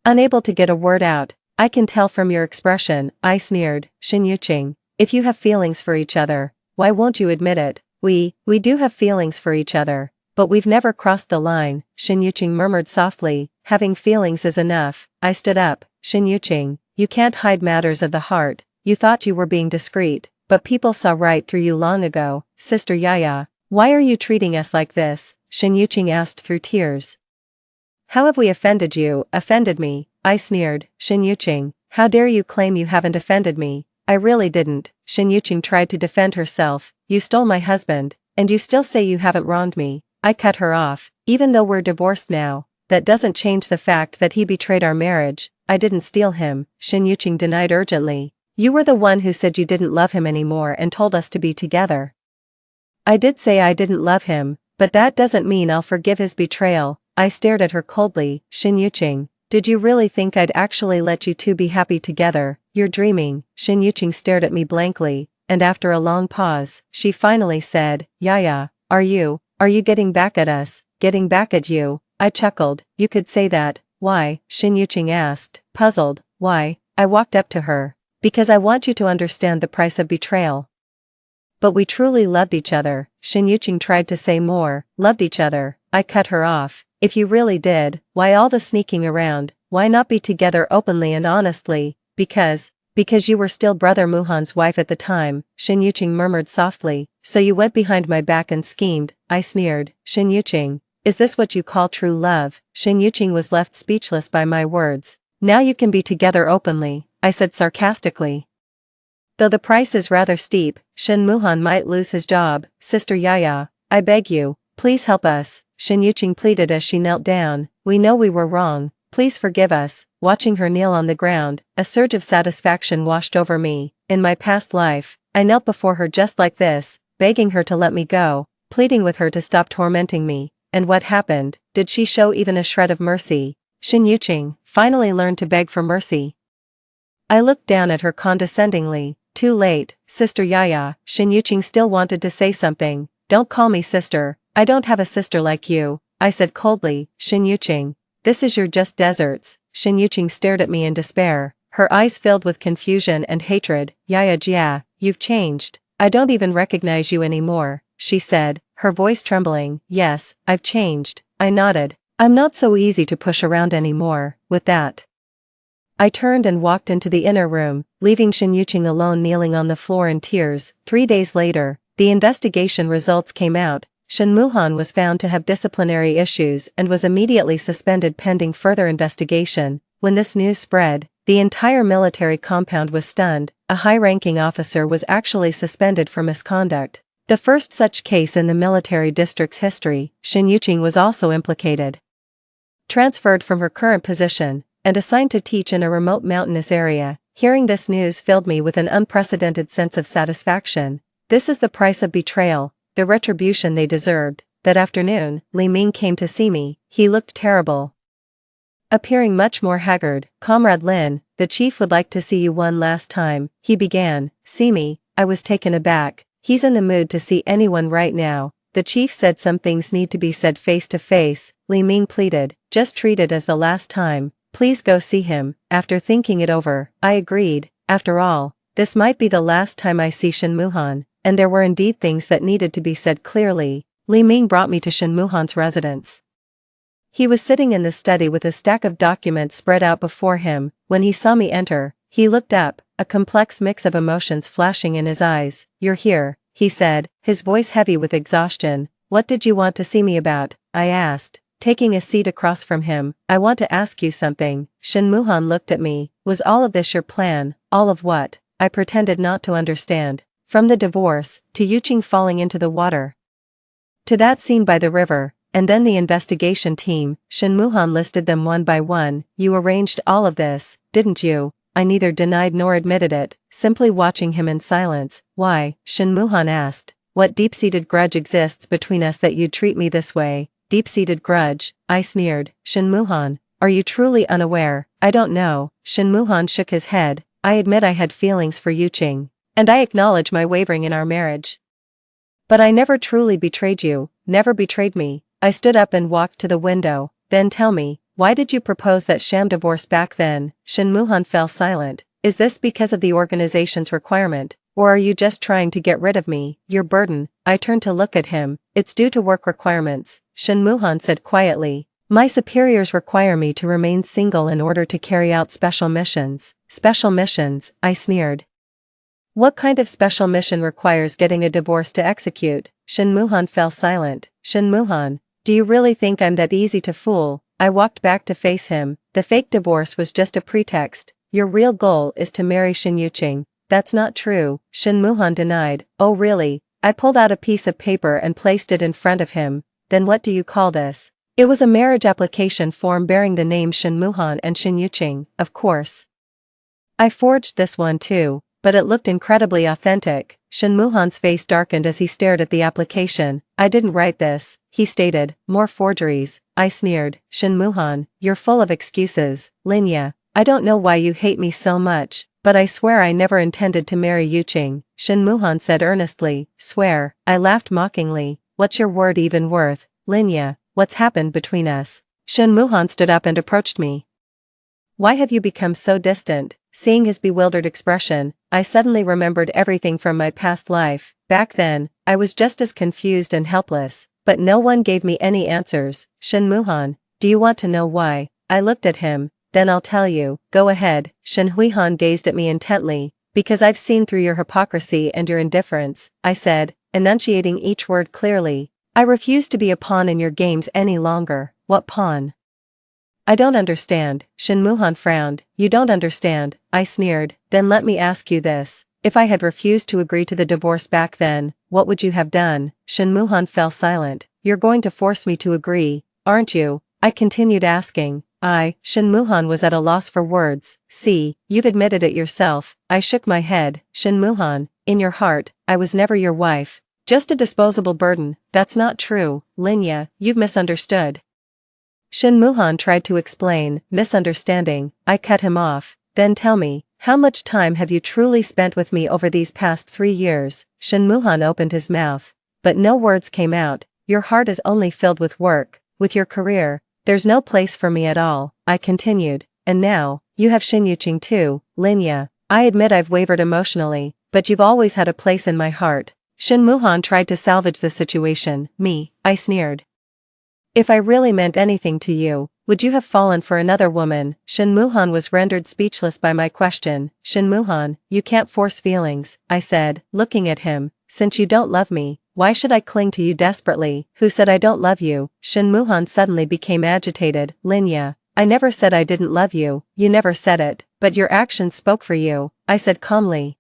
unable to get a word out. I can tell from your expression, I sneered. Shin Yuqing, if you have feelings for each other, why won't you admit it? We do have feelings for each other, but we've never crossed the line, Shin Yuqing murmured softly. Having feelings is enough. I stood up. Shin Yuqing, you can't hide matters of the heart. You thought you were being discreet, but people saw right through you long ago. Sister Yaya, why are you treating us like this? Shin Yuqing asked through tears. How have we offended you? Offended me? I sneered. Shin Yuqing, how dare you claim you haven't offended me? I really didn't. Shin Yuqing tried to defend herself. You stole my husband, and you still say you haven't wronged me. I cut her off. Even though we're divorced now, that doesn't change the fact that he betrayed our marriage. I didn't steal him, Shin Yuqing denied urgently. You were the one who said you didn't love him anymore and told us to be together. I did say I didn't love him, but that doesn't mean I'll forgive his betrayal. I stared at her coldly. Shin Yuqing, did you really think I'd actually let you two be happy together? You're dreaming. Shin Yuqing stared at me blankly, and after a long pause, she finally said, Yaya, are you getting back at us? Getting back at you? I chuckled. You could say that. Why? Shin Yuqing asked, puzzled. Why? I walked up to her. Because I want you to understand the price of betrayal. But we truly loved each other. Shin Yuqing tried to say more. Loved each other. I cut her off. If you really did, why all the sneaking around? Why not be together openly and honestly? Because you were still Brother Muhan's wife at the time, Shin Yuqing murmured softly. So you went behind my back and schemed. I sneered. Shin Yuqing, is this what you call true love? Shin Yuqing was left speechless by my words. Now you can be together openly, I said sarcastically. Though the price is rather steep, Shin Muhan might lose his job. Sister Yaya, I beg you, please help us, Shin Yuqing pleaded as she knelt down. We know we were wrong. Please forgive us. Watching her kneel on the ground, a surge of satisfaction washed over me. In my past life, I knelt before her just like this, begging her to let me go, pleading with her to stop tormenting me. And what happened? Did she show even a shred of mercy? Shin Yuqing finally learned to beg for mercy. I looked down at her condescendingly. Too late, Sister Yaya. Shin Yuqing still wanted to say something. Don't call me sister. I don't have a sister like you, I said coldly. Shin Yuqing, this is your just deserts. Shin Yuqing stared at me in despair, her eyes filled with confusion and hatred. Yaya Jia, you've changed. I don't even recognize you anymore, she said, her voice trembling. Yes, I've changed, I nodded. I'm not so easy to push around anymore. With that, I turned and walked into the inner room, leaving Shin Yuqing alone kneeling on the floor in tears. 3 days later, the investigation results came out. Shin Muhan was found to have disciplinary issues and was immediately suspended pending further investigation. When this news spread, the entire military compound was stunned. A high-ranking officer was actually suspended for misconduct. The first such case in the military district's history. Shin Yuqing was also implicated. Transferred from her current position, and assigned to teach in a remote mountainous area. Hearing this news filled me with an unprecedented sense of satisfaction. This is the price of betrayal, the retribution they deserved. That afternoon, Li Ming came to see me. He looked terrible, appearing much more haggard. Comrade Lin, the chief would like to see you one last time, he began. See me? I was taken aback. He's in the mood to see anyone right now. The chief said some things need to be said face to face. Li Ming pleaded. Just treat it as the last time. Please go see him. After thinking it over, I agreed. After all, this might be the last time I see Shin Muhan, and there were indeed things that needed to be said clearly. Li Ming brought me to Shin Muhan's residence. He was sitting in the study with a stack of documents spread out before him. When he saw me enter, he looked up, a complex mix of emotions flashing in his eyes. You're here, he said, his voice heavy with exhaustion. What did you want to see me about? I asked, taking a seat across from him. I want to ask you something. Shin Muhan looked at me. Was all of this your plan? All of what? I pretended not to understand. From the divorce, to Yuqing falling into the water, to that scene by the river, and then the investigation team. Shin Muhan listed them one by one. You arranged all of this, didn't you? I neither denied nor admitted it, simply watching him in silence. Why? Shin Muhan asked. what deep-seated grudge exists between us that you'd treat me this way? Deep-seated grudge, I sneered. Shin-Muhan, are you truly unaware? I don't know. Shin-Muhan shook his head. I admit I had feelings for Yuqing. And I acknowledge my wavering in our marriage. But I never truly betrayed you, never betrayed me. I stood up and walked to the window. Then tell me, why did you propose that sham divorce back then? Shin-Muhan fell silent. Is this because of the organization's requirement, or are you just trying to get rid of me, your burden? I turned to look at him. It's due to work requirements, Shin-Muhan said quietly. My superiors require me to remain single in order to carry out special missions. Special missions, I sneered. What kind of special mission requires getting a divorce to execute? Shin-Muhan fell silent. Shin-Muhan, do you really think I'm that easy to fool? I walked back to face him. The fake divorce was just a pretext. Your real goal is to marry Shin Yuqing. That's not true, Shin-Muhan denied. Oh really? I pulled out a piece of paper and placed it in front of him. Then what do you call this? It was a marriage application form bearing the name Shin-Muhan and Shin Yuqing, of course. I forged this one too, but it looked incredibly authentic. Shin-Muhan's face darkened as he stared at the application. I didn't write this, he stated. More forgeries, I sneered. Shin-Muhan, you're full of excuses. Linya, I don't know why you hate me so much, but I swear I never intended to marry Yuqing, Shin-Muhan said earnestly. Swear, I laughed mockingly. What's your word even worth? Linya, what's happened between us? Shin-Muhan stood up and approached me. Why have you become so distant? Seeing his bewildered expression, I suddenly remembered everything from my past life. Back then, I was just as confused and helpless, but no one gave me any answers. Shin-Muhan, do you want to know why? I looked at him. Then I'll tell you. Go ahead. Shin-Muhan gazed at me intently. Because I've seen through your hypocrisy and your indifference, I said, enunciating each word clearly. I refuse to be a pawn in your games any longer. What pawn? I don't understand. Shin-Muhan frowned. You don't understand, I sneered. Then let me ask you this. If I had refused to agree to the divorce back then, what would you have done? Shin-Muhan fell silent. You're going to force me to agree, aren't you? I continued asking. Shin-Muhan was at a loss for words. See, you've admitted it yourself. I shook my head. Shin-Muhan, in your heart, I was never your wife. Just a disposable burden. That's not true. Linya, you've misunderstood. Shin-Muhan tried to explain, misunderstanding. I cut him off. Then tell me, how much time have you truly spent with me over these past 3 years? Shin-Muhan opened his mouth, but no words came out. Your heart is only filled with work, with your career. There's no place for me at all, I continued. And now, you have Shin Yuqing too, Linya. I admit I've wavered emotionally, but you've always had a place in my heart. Shin-Muhan tried to salvage the situation. Me, I sneered. If I really meant anything to you, would you have fallen for another woman? Shin-Muhan was rendered speechless by my question. Shin-Muhan, you can't force feelings, I said, looking at him. Since you don't love me, why should I cling to you desperately? Who said I don't love you? Shin-Muhan suddenly became agitated. Linya, I never said I didn't love you. You never said it, but your actions spoke for you, I said calmly.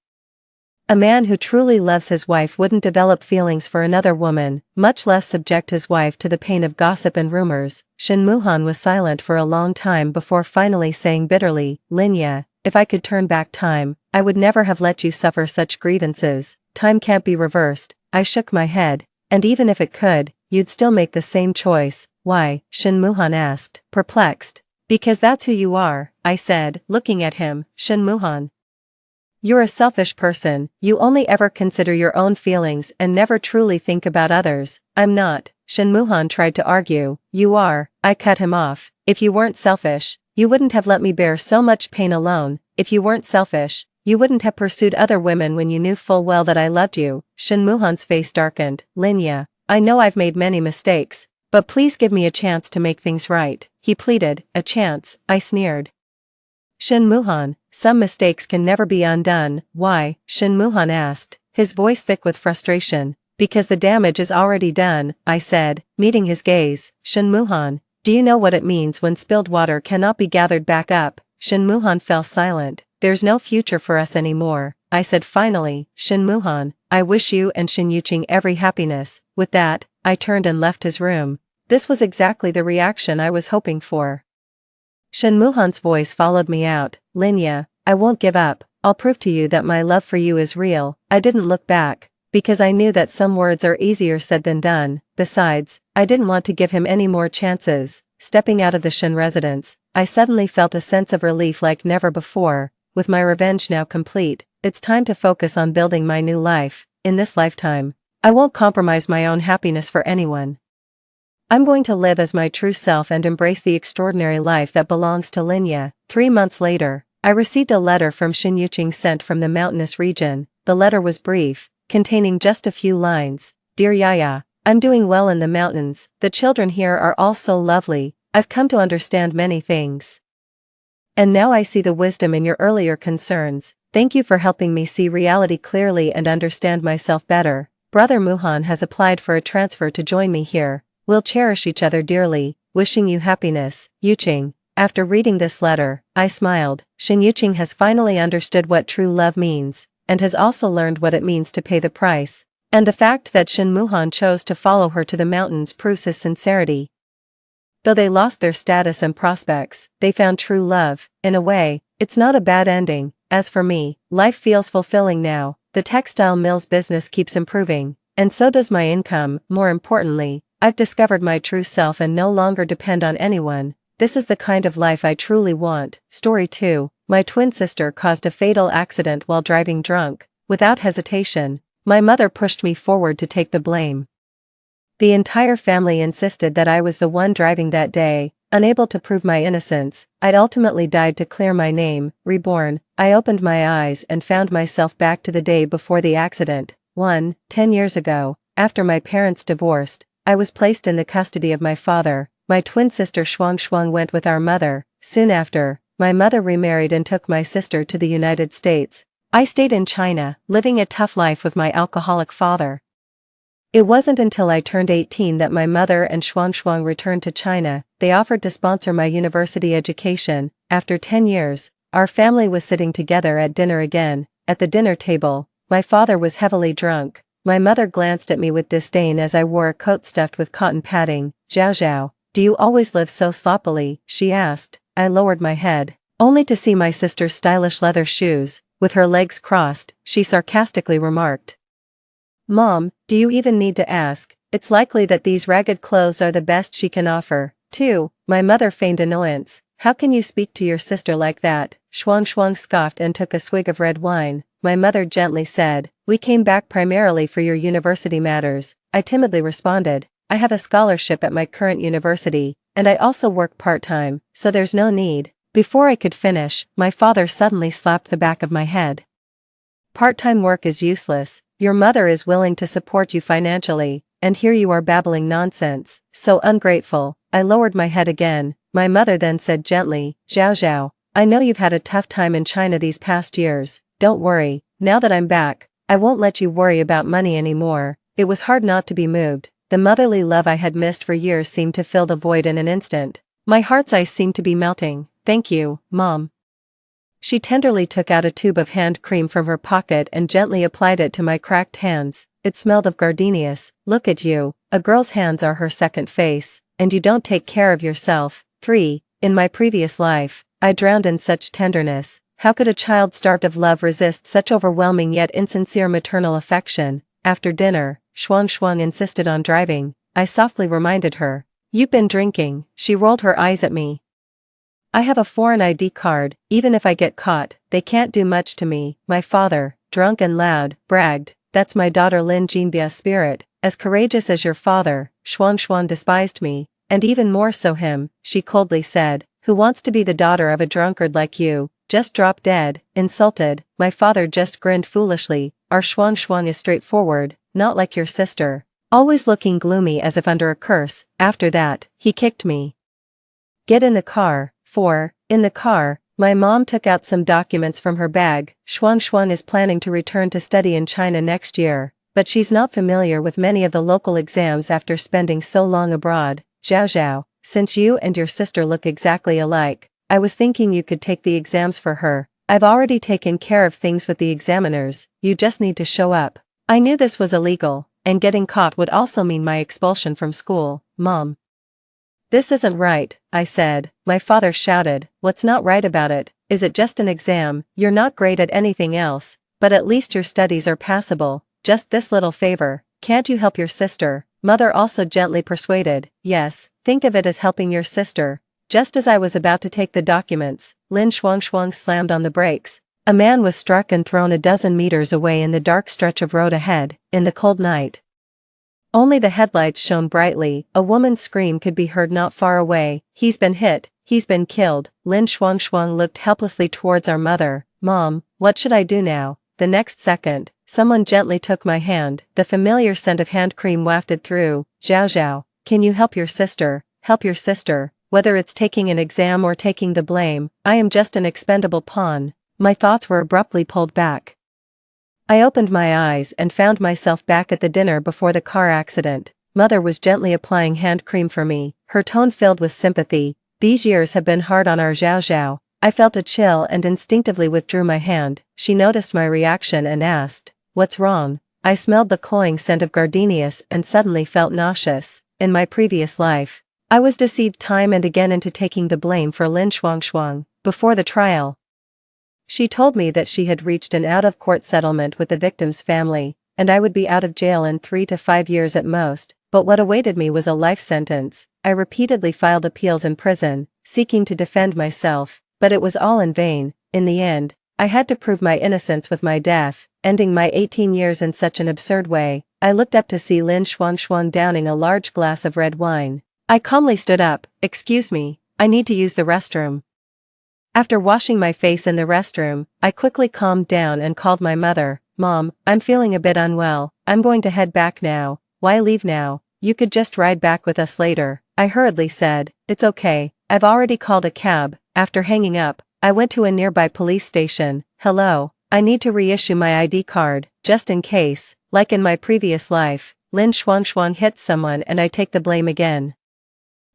A man who truly loves his wife wouldn't develop feelings for another woman, much less subject his wife to the pain of gossip and rumors. Shin-Muhan was silent for a long time before finally saying bitterly, Linya, if I could turn back time, I would never have let you suffer such grievances. Time can't be reversed. I shook my head. And even if it could, you'd still make the same choice. Why? Shin-Muhan asked, perplexed. Because that's who you are, I said, looking at him. Shin-Muhan, you're a selfish person. You only ever consider your own feelings and never truly think about others. I'm not. Shin-Muhan tried to argue. You are. I cut him off. If you weren't selfish, you wouldn't have let me bear so much pain alone. If you weren't selfish, you wouldn't have pursued other women when you knew full well that I loved you. Shin-Muhan's face darkened. Linya, I know I've made many mistakes, but please give me a chance to make things right. He pleaded. A chance, I sneered. Shin-Muhan, some mistakes can never be undone. Why? Shin-Muhan asked, his voice thick with frustration. Because the damage is already done, I said, meeting his gaze. Shin-Muhan, do you know what it means when spilled water cannot be gathered back up? Shin-Muhan fell silent. There's no future for us anymore, I said finally. Shin-Muhan, I wish you and Shin Yuqing every happiness. With that, I turned and left his room. This was exactly the reaction I was hoping for. Shin-Muhan's voice followed me out. Linya, I won't give up. I'll prove to you that my love for you is real. I didn't look back. because I knew that some words are easier said than done. Besides, I didn't want to give him any more chances. Stepping out of the Shin residence, I suddenly felt a sense of relief like never before. With my revenge now complete, it's time to focus on building my new life. In this lifetime, I won't compromise my own happiness for anyone. I'm going to live as my true self and embrace the extraordinary life that belongs to Linya. 3 months later, I received a letter from Shin Yuqing sent from the mountainous region. The letter was brief, containing just a few lines. Dear Yaya, I'm doing well in the mountains. The children here are all so lovely. I've come to understand many things. And now I see the wisdom in your earlier concerns. Thank you for helping me see reality clearly and understand myself better. Brother Muhan has applied for a transfer to join me here. We'll cherish each other dearly. Wishing you happiness, Yuqing. After reading this letter, I smiled. Shin Yuqing has finally understood what true love means, and has also learned what it means to pay the price. And the fact that Shin Muhan chose to follow her to the mountains proves his sincerity. Though they lost their status and prospects, they found true love. In a way, it's not a bad ending. As for me, life feels fulfilling now. The textile mill's business keeps improving, and so does my income. More importantly, I've discovered my true self and no longer depend on anyone. This is the kind of life I truly want. Story 2. My twin sister caused a fatal accident while driving drunk. Without hesitation, my mother pushed me forward to take the blame. The entire family insisted that I was the one driving that day. Unable to prove my innocence, I'd ultimately died to clear my name. Reborn, I opened my eyes and found myself back to the day before the accident. 10 years ago, after my parents divorced, I was placed in the custody of my father. My twin sister Shuang went with our mother. Soon after, my mother remarried and took my sister to the United States. I stayed in China, living a tough life with my alcoholic father. It wasn't until I turned 18 that my mother and Shuang returned to China. They offered to sponsor my university education. After 10 years, our family was sitting together at dinner again. At the dinner table, my father was heavily drunk. My mother glanced at me with disdain as I wore a coat stuffed with cotton padding. Zhao, do you always live so sloppily? She asked. I lowered my head, only to see my sister's stylish leather shoes. With her legs crossed, she sarcastically remarked, Mom, do you even need to ask? It's likely that these ragged clothes are the best she can offer. 2. My mother feigned annoyance. How can you speak to your sister like that? Shuang scoffed and took a swig of red wine. My mother gently said, We came back primarily for your university matters. I timidly responded, I have a scholarship at my current university, and I also work part-time, so there's no need. Before I could finish, my father suddenly slapped the back of my head. Part-time work is useless. Your mother is willing to support you financially, and here you are babbling nonsense. So ungrateful. I lowered my head again. My mother then said gently, Zhao, I know you've had a tough time in China these past years. Don't worry, now that I'm back, I won't let you worry about money anymore. It was hard not to be moved. The motherly love I had missed for years seemed to fill the void in an instant. My heart's ice seemed to be melting. Thank you, Mom. She tenderly took out a tube of hand cream from her pocket and gently applied it to my cracked hands. It smelled of gardenias. Look at you. A girl's hands are her second face, and you don't take care of yourself. 3. In my previous life, I drowned in such tenderness. How could a child starved of love resist such overwhelming yet insincere maternal affection? After dinner, Shuang insisted on driving. I softly reminded her, You've been drinking. She rolled her eyes at me. I have a foreign ID card. Even if I get caught, they can't do much to me. My father, drunk and loud, bragged, That's my daughter Lin Jinbia's spirit. As courageous as your father. Shuang despised me, and even more so him. She coldly said, Who wants to be the daughter of a drunkard like you? Just drop dead. Insulted, my father just grinned foolishly. Our Shuang is straightforward, not like your sister. Always looking gloomy as if under a curse. After that, he kicked me. Get in the car. 4. In the car, my mom took out some documents from her bag. Shuang is planning to return to study in China next year, but she's not familiar with many of the local exams after spending so long abroad. Zhao, since you and your sister look exactly alike, I was thinking you could take the exams for her. I've already taken care of things with the examiners, you just need to show up. I knew this was illegal, and getting caught would also mean my expulsion from school. Mom. This isn't right, I said. My father shouted, What's not right about it? Is it just an exam? You're not great at anything else, but at least your studies are passable. just this little favor, can't you help your sister? Mother also gently persuaded, yes, think of it as helping your sister. Just as I was about to take the documents, Lin Shuang slammed on the brakes. A man was struck and thrown a dozen meters away in the dark stretch of road ahead, in the cold night. Only the headlights shone brightly, a woman's scream could be heard not far away, he's been hit, he's been killed. Lin Shuang looked helplessly towards our mother. Mom, what should I do now? The next second, someone gently took my hand, the familiar scent of hand cream wafted through. Zhao, can you help your sister? Help your sister, whether it's taking an exam or taking the blame, I am just an expendable pawn. My thoughts were abruptly pulled back. I opened my eyes and found myself back at the dinner before the car accident. Mother was gently applying hand cream for me, her tone filled with sympathy. These years have been hard on our Zhao. I felt a chill and instinctively withdrew my hand. She noticed my reaction and asked, what's wrong? I smelled the cloying scent of gardenias and suddenly felt nauseous. In my previous life, I was deceived time and again into taking the blame for Lin Shuang. Before the trial, she told me that she had reached an out-of-court settlement with the victim's family, and I would be out of jail in 3 to 5 years at most, but what awaited me was a life sentence. I repeatedly filed appeals in prison, seeking to defend myself, but it was all in vain. In the end, I had to prove my innocence with my death, ending my 18 years in such an absurd way. I looked up to see Lin Shuang downing a large glass of red wine. I calmly stood up. Excuse me, I need to use the restroom. After washing my face in the restroom, I quickly calmed down and called my mother. Mom, I'm feeling a bit unwell, I'm going to head back now. Why leave now? You could just ride back with us later. I hurriedly said, it's okay, I've already called a cab. After hanging up, I went to a nearby police station. Hello, I need to reissue my ID card, just in case, like in my previous life, Lin Shuang hit someone and I take the blame again.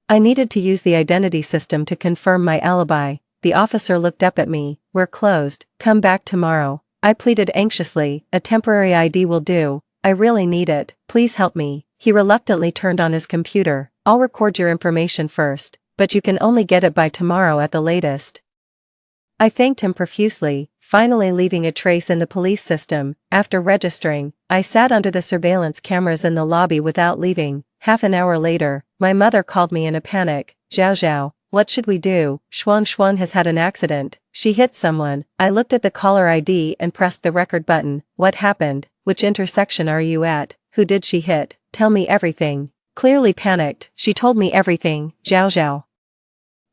I needed to use the identity system to confirm my alibi. The officer looked up at me. We're closed, come back tomorrow. I pleaded anxiously, a temporary ID will do, I really need it, please help me. He reluctantly turned on his computer. I'll record your information first, but you can only get it by tomorrow at the latest. I thanked him profusely, finally leaving a trace in the police system. After registering, I sat under the surveillance cameras in the lobby without leaving. Half an hour later, my mother called me in a panic. Zhao, what should we do? Shuang has had an accident, she hit someone. I looked at the caller ID and pressed the record button. What happened? Which intersection are you at? Who did she hit? Tell me everything. Clearly panicked, she told me everything. Zhao.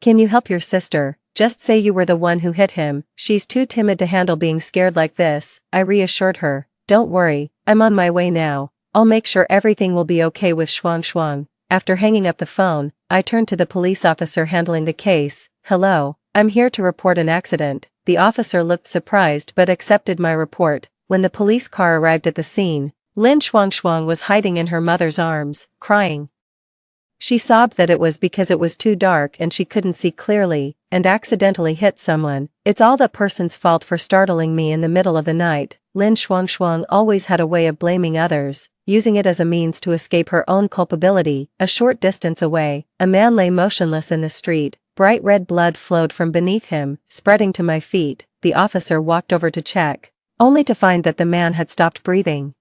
Can you help your sister? Just say you were the one who hit him. She's too timid to handle being scared like this. I reassured her. Don't worry, I'm on my way now. I'll make sure everything will be okay with Shuang. After hanging up the phone, I turned to the police officer handling the case. Hello, I'm here to report an accident. The officer looked surprised but accepted my report. When the police car arrived at the scene, Lin Shuang was hiding in her mother's arms, crying. She sobbed that it was because it was too dark and she couldn't see clearly, and accidentally hit someone. It's all that person's fault for startling me in the middle of the night. Lin Shuang always had a way of blaming others, using it as a means to escape her own culpability. A short distance away, a man lay motionless in the street. Bright red blood flowed from beneath him, spreading to my feet. The officer walked over to check, only to find that the man had stopped breathing.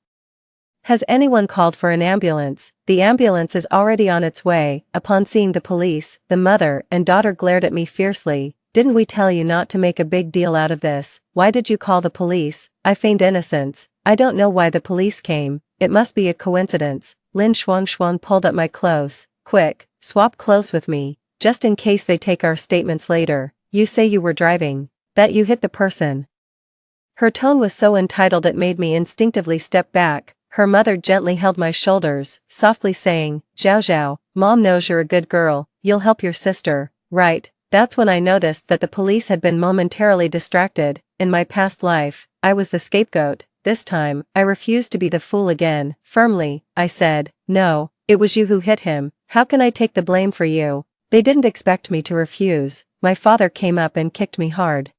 Has anyone called for an ambulance? The ambulance is already on its way. Upon seeing the police, the mother and daughter glared at me fiercely. Didn't we tell you not to make a big deal out of this? Why did you call the police? I feigned innocence. I don't know why the police came. It must be a coincidence. Lin Shuang pulled up my clothes. Quick, swap clothes with me, just in case they take our statements later. You say you were driving, that you hit the person. Her tone was so entitled it made me instinctively step back. Her mother gently held my shoulders, softly saying, Zhao, Mom knows you're a good girl, you'll help your sister, right? That's when I noticed that the police had been momentarily distracted. In my past life, I was the scapegoat. This time, I refused to be the fool again. Firmly, I said, no, it was you who hit him. How can I take the blame for you? They didn't expect me to refuse. My father came up and kicked me hard.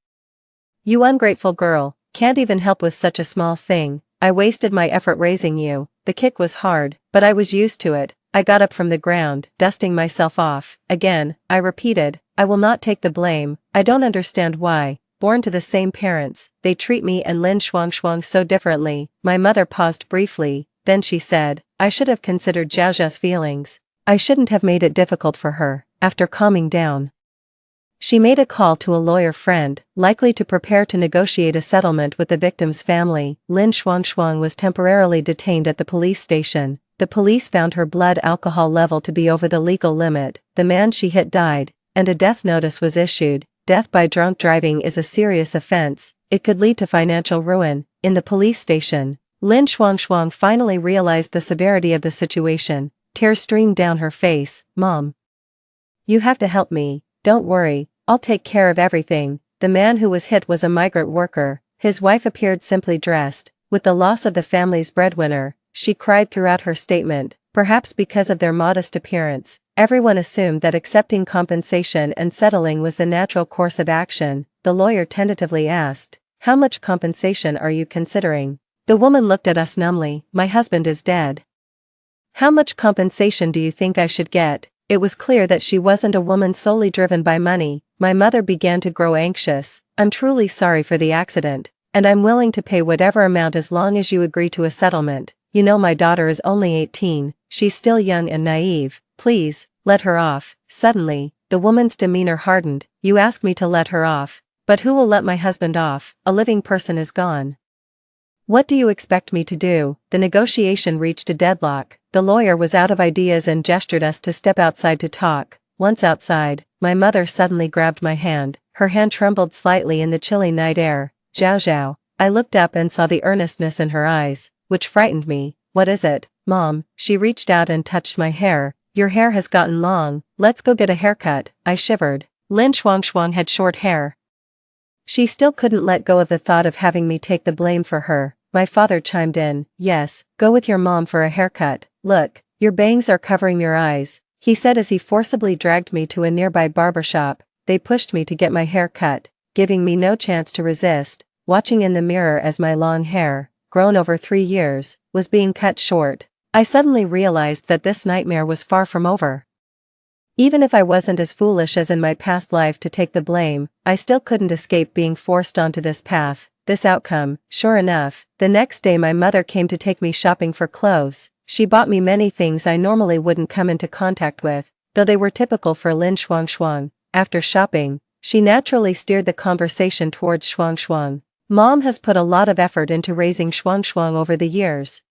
You ungrateful girl, can't even help with such a small thing. I wasted my effort raising you. The kick was hard, but I was used to it. I got up from the ground, dusting myself off. Again, I repeated, I will not take the blame. I don't understand why. born to the same parents, they treat me and Lin Shuangshuang so differently. My mother paused briefly, then she said, I should have considered Zhao Zhao's feelings. I shouldn't have made it difficult for her. After calming down, she made a call to a lawyer friend, likely to prepare to negotiate a settlement with the victim's family. Lin Shuangshuang was temporarily detained at the police station. The police found her blood alcohol level to be over the legal limit. The man she hit died, and a death notice was issued. Death by drunk driving is a serious offense. It could lead to financial ruin. In the police station, Lin Shuangshuang finally realized the severity of the situation. Tears streamed down her face. Mom, you have to help me. Don't worry, I'll take care of everything. The man who was hit was a migrant worker. His wife appeared simply dressed. With the loss of the family's breadwinner, she cried throughout her statement. Perhaps because of their modest appearance, everyone assumed that accepting compensation and settling was the natural course of action. The lawyer tentatively asked, how much compensation are you considering? The woman looked at us numbly. My husband is dead. How much compensation do you think I should get? It was clear that she wasn't a woman solely driven by money. My mother began to grow anxious. I'm truly sorry for the accident, and I'm willing to pay whatever amount as long as you agree to a settlement. You know my daughter is only 18, she's still young and naive. Please, let her off. Suddenly, the woman's demeanor hardened. You ask me to let her off, but who will let my husband off? A living person is gone. What do you expect me to do? The negotiation reached a deadlock. The lawyer was out of ideas and gestured us to step outside to talk. Once outside, my mother suddenly grabbed my hand. Her hand trembled slightly in the chilly night air. Zhao Zhao. I looked up and saw the earnestness in her eyes, which frightened me. What is it, Mom? She reached out and touched my hair. Your hair has gotten long. Let's go get a haircut. I shivered. Lin Shuangshuang had short hair. She still couldn't let go of the thought of having me take the blame for her. My father chimed in. Yes, go with your mom for a haircut. Look, your bangs are covering your eyes, he said as he forcibly dragged me to a nearby barbershop. They pushed me to get my hair cut, giving me no chance to resist, watching in the mirror as my long hair, grown over 3 years, was being cut short. I suddenly realized that this nightmare was far from over. Even if I wasn't as foolish as in my past life to take the blame, I still couldn't escape being forced onto this path, this outcome. Sure enough, the next day my mother came to take me shopping for clothes. She bought me many things I normally wouldn't come into contact with, though they were typical for Lin Shuangshuang. After shopping, she naturally steered the conversation towards Shuangshuang. Mom has put a lot of effort into raising Shuangshuang over the years,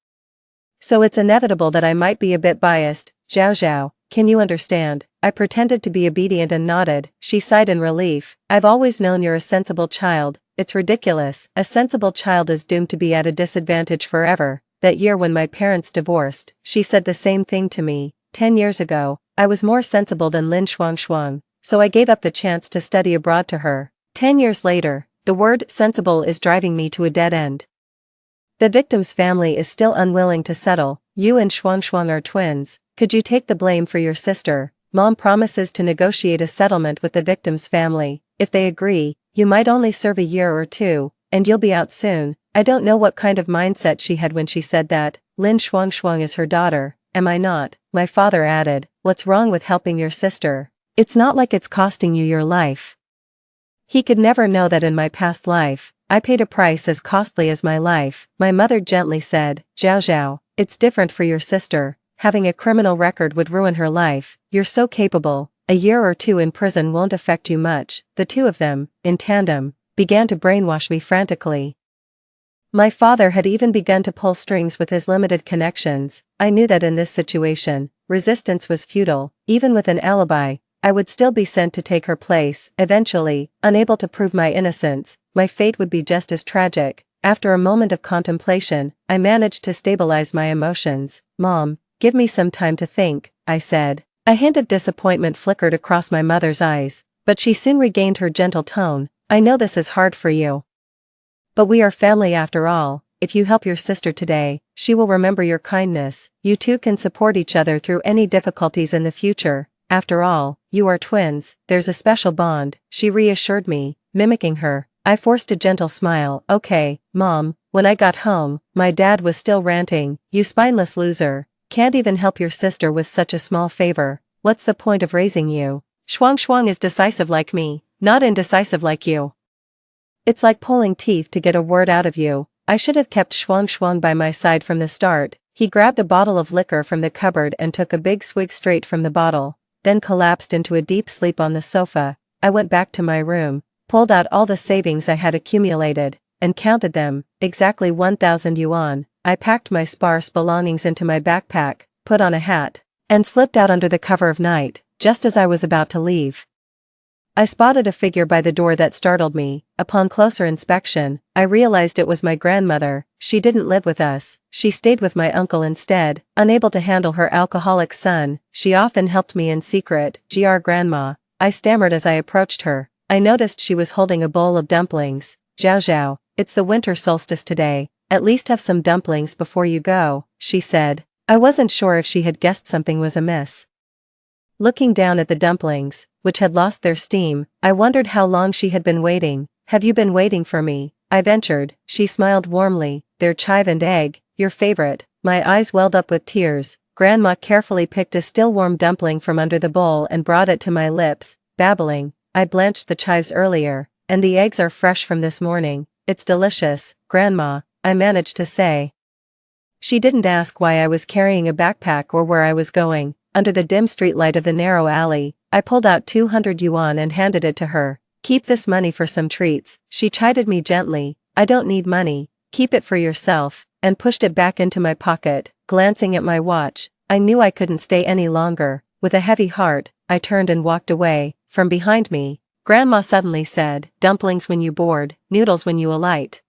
so it's inevitable that I might be a bit biased. Zhao Zhao, can you understand? I pretended to be obedient and nodded. She sighed in relief. I've always known you're a sensible child. It's ridiculous. A sensible child is doomed to be at a disadvantage forever. That year when my parents divorced, she said the same thing to me. 10 years ago, I was more sensible than Lin Shuangshuang, so I gave up the chance to study abroad to her. 10 years later, the word sensible is driving me to a dead end. The victim's family is still unwilling to settle. You and Shuangshuang are twins. Could you take the blame for your sister? Mom promises to negotiate a settlement with the victim's family. If they agree, you might only serve a year or 2, and you'll be out soon. I don't know what kind of mindset she had when she said that. Lin Shuangshuang is her daughter, am I not? My father added. What's wrong with helping your sister? It's not like it's costing you your life. He could never know that in my past life, I paid a price as costly as my life. My mother gently said, Zhao Zhao, it's different for your sister. Having a criminal record would ruin her life. You're so capable. A year or 2 in prison won't affect you much. The two of them, in tandem, began to brainwash me frantically. My father had even begun to pull strings with his limited connections. I knew that in this situation, resistance was futile. Even with an alibi, I would still be sent to take her place. Eventually, unable to prove my innocence, my fate would be just as tragic. After a moment of contemplation, I managed to stabilize my emotions. Mom, give me some time to think, I said. A hint of disappointment flickered across my mother's eyes, but she soon regained her gentle tone. I know this is hard for you, but we are family after all. If you help your sister today, she will remember your kindness. You two can support each other through any difficulties in the future. After all, you are twins, there's a special bond, she reassured me, mimicking her. I forced a gentle smile. Okay, Mom. When I got home, my dad was still ranting. You spineless loser. Can't even help your sister with such a small favor. What's the point of raising you? Shuangshuang is decisive like me, not indecisive like you. It's like pulling teeth to get a word out of you. I should have kept Shuang Shuang by my side from the start. He grabbed a bottle of liquor from the cupboard and took a big swig straight from the bottle, then collapsed into a deep sleep on the sofa. I went back to my room, pulled out all the savings I had accumulated, and counted them, exactly 1,000 yuan. I packed my sparse belongings into my backpack, put on a hat, and slipped out under the cover of night. Just as I was about to leave, I spotted a figure by the door that startled me. Upon closer inspection, I realized it was my grandmother. She didn't live with us, she stayed with my uncle instead. Unable to handle her alcoholic son, she often helped me in secret. Grandma, I stammered as I approached her. I noticed she was holding a bowl of dumplings. Zhao Zhao, it's the winter solstice today, at least have some dumplings before you go, she said. I wasn't sure if she had guessed something was amiss. Looking down at the dumplings, which had lost their steam, I wondered how long she had been waiting. Have you been waiting for me? I ventured. She smiled warmly. They're chive and egg, your favorite. My eyes welled up with tears. Grandma carefully picked a still warm dumpling from under the bowl and brought it to my lips, babbling. I blanched the chives earlier, and the eggs are fresh from this morning. It's delicious, Grandma, I managed to say. She didn't ask why I was carrying a backpack or where I was going. Under the dim streetlight of the narrow alley, I pulled out 200 yuan and handed it to her. Keep this money for some treats. She chided me gently. I don't need money, keep it for yourself, and pushed it back into my pocket. Glancing at my watch, I knew I couldn't stay any longer. With a heavy heart, I turned and walked away. From behind me, Grandma suddenly said, dumplings when you board, noodles when you alight.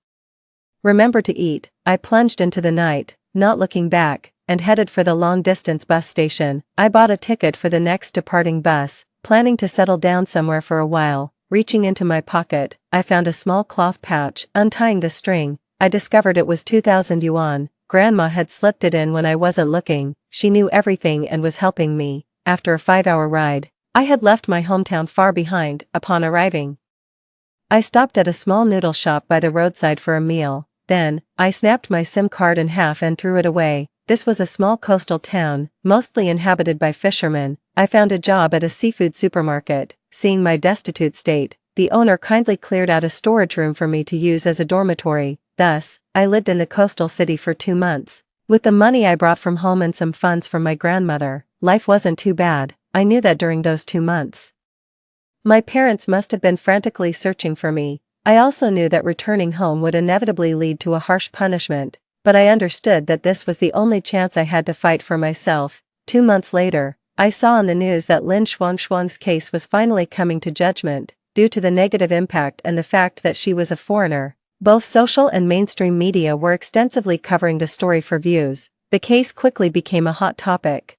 Remember to eat. I plunged into the night, not looking back, and headed for the long-distance bus station. I bought a ticket for the next departing bus, planning to settle down somewhere for a while. Reaching into my pocket, I found a small cloth pouch. Untying the string, I discovered it was 2,000 yuan. Grandma had slipped it in when I wasn't looking. She knew everything and was helping me. After a 5-hour ride, I had left my hometown far behind. Upon arriving, I stopped at a small noodle shop by the roadside for a meal. Then, I snapped my SIM card in half and threw it away. This was a small coastal town, mostly inhabited by fishermen. I found a job at a seafood supermarket. Seeing my destitute state, the owner kindly cleared out a storage room for me to use as a dormitory. Thus, I lived in the coastal city for 2 months. With the money I brought from home and some funds from my grandmother, life wasn't too bad. I knew that during those 2 months, my parents must have been frantically searching for me. I also knew that returning home would inevitably lead to a harsh punishment, but I understood that this was the only chance I had to fight for myself. 2 months later, I saw on the news that Lin Shuang's case was finally coming to judgment, due to the negative impact and the fact that she was a foreigner. Both social and mainstream media were extensively covering the story for views. The case quickly became a hot topic,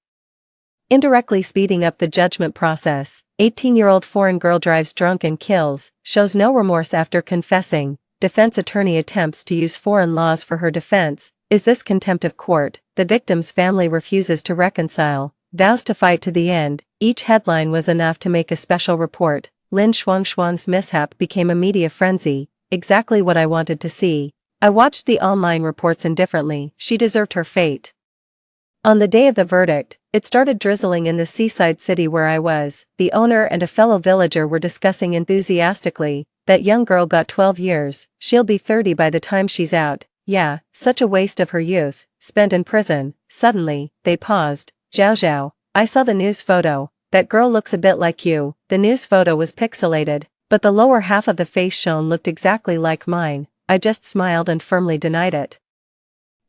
indirectly speeding up the judgment process. 18-year-old foreign girl drives drunk and kills, shows no remorse after confessing. Defense attorney attempts to use foreign laws for her defense. Is this contempt of court? The victim's family refuses to reconcile, vows to fight to the end. Each headline was enough to make a special report. Lin Shuang's mishap became a media frenzy, exactly what I wanted to see. I watched the online reports indifferently. She deserved her fate. On the day of the verdict, it started drizzling in the seaside city where I was. The owner and a fellow villager were discussing enthusiastically, that young girl got 12 years, she'll be 30 by the time she's out. Yeah, such a waste of her youth, spent in prison. Suddenly, they paused. Zhao Zhao, I saw the news photo. That girl looks a bit like you. The news photo was pixelated, but the lower half of the face shown looked exactly like mine. I just smiled and firmly denied it.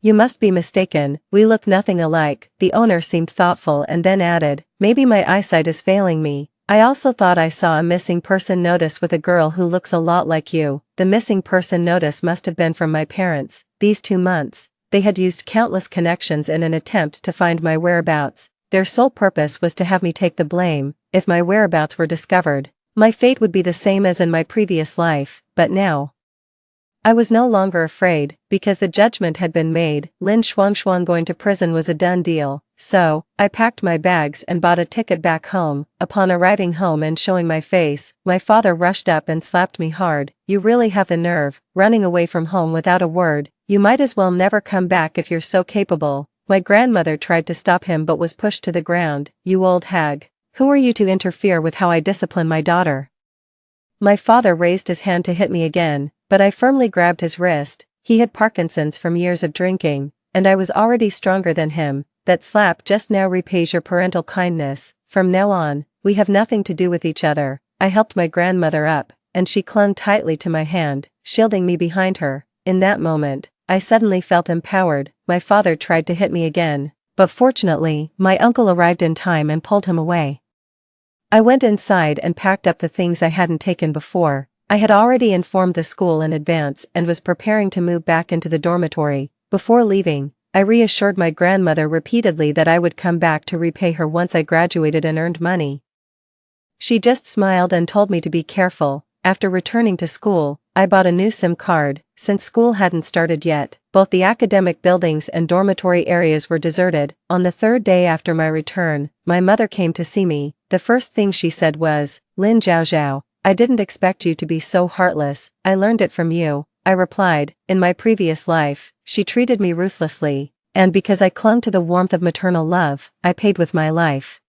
You must be mistaken, we look nothing alike. The owner seemed thoughtful and then added, maybe my eyesight is failing me. I also thought I saw a missing person notice with a girl who looks a lot like you. The missing person notice must have been from my parents. These 2 months, they had used countless connections in an attempt to find my whereabouts. Their sole purpose was to have me take the blame. If my whereabouts were discovered, my fate would be the same as in my previous life. But now, I was no longer afraid, because the judgment had been made. Lin Shuang going to prison was a done deal. So, I packed my bags and bought a ticket back home. Upon arriving home and showing my face, my father rushed up and slapped me hard. You really have the nerve, running away from home without a word. You might as well never come back if you're so capable. My grandmother tried to stop him but was pushed to the ground. You old hag. Who are you to interfere with how I discipline my daughter? My father raised his hand to hit me again. but I firmly grabbed his wrist. He had Parkinson's from years of drinking, and I was already stronger than him. That slap just now repays your parental kindness. From now on, we have nothing to do with each other. I helped my grandmother up, and she clung tightly to my hand, shielding me behind her. In that moment, I suddenly felt empowered. My father tried to hit me again, but fortunately, my uncle arrived in time and pulled him away. I went inside and packed up the things I hadn't taken before. I had already informed the school in advance and was preparing to move back into the dormitory. Before leaving, I reassured my grandmother repeatedly that I would come back to repay her once I graduated and earned money. She just smiled and told me to be careful. After returning to school, I bought a new SIM card. Since school hadn't started yet, both the academic buildings and dormitory areas were deserted. On the third day after my return, my mother came to see me. The first thing she said was, "Lin Zhao Zhao, I didn't expect you to be so heartless. I learned it from you." I replied, "In my previous life, she treated me ruthlessly, and because I clung to the warmth of maternal love, I paid with my life.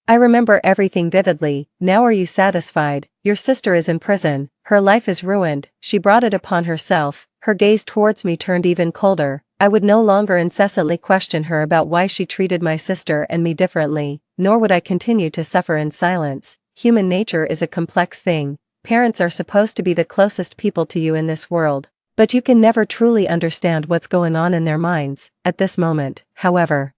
I remember everything vividly. Now are you satisfied? Your sister is in prison. Her life is ruined." She brought it upon herself. Her gaze towards me turned even colder. I would no longer incessantly question her about why she treated my sister and me differently, nor would I continue to suffer in silence. Human nature is a complex thing. Parents are supposed to be the closest people to you in this world, but you can never truly understand what's going on in their minds. At this moment, however,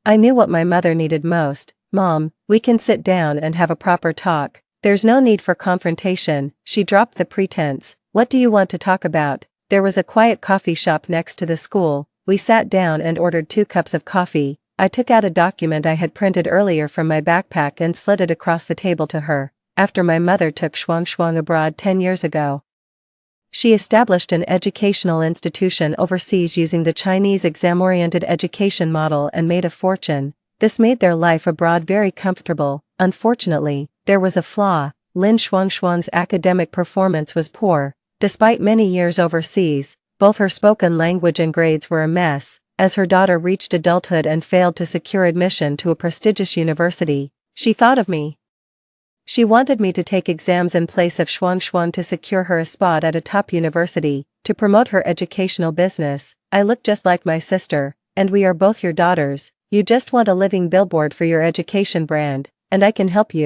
I knew what my mother needed most. "Mom, we can sit down and have a proper talk. There's no need for confrontation." She dropped the pretense. "What do you want to talk about?" There was a quiet coffee shop next to the school. We sat down and ordered 2 cups of coffee. I took out a document I had printed earlier from my backpack and slid it across the table to her. After my mother took Shuang abroad 10 years ago, she established an educational institution overseas using the Chinese exam-oriented education model and made a fortune. This made their life abroad very comfortable. Unfortunately, there was a flaw. Lin Shuang's academic performance was poor. Despite many years overseas, both her spoken language and grades were a mess. As her daughter reached adulthood and failed to secure admission to a prestigious university, she thought of me. She wanted me to take exams in place of Shuang to secure her a spot at a top university. To promote her educational business, I look just like my sister, and we are both your daughters. You just want a living billboard for your education brand, and I can help you.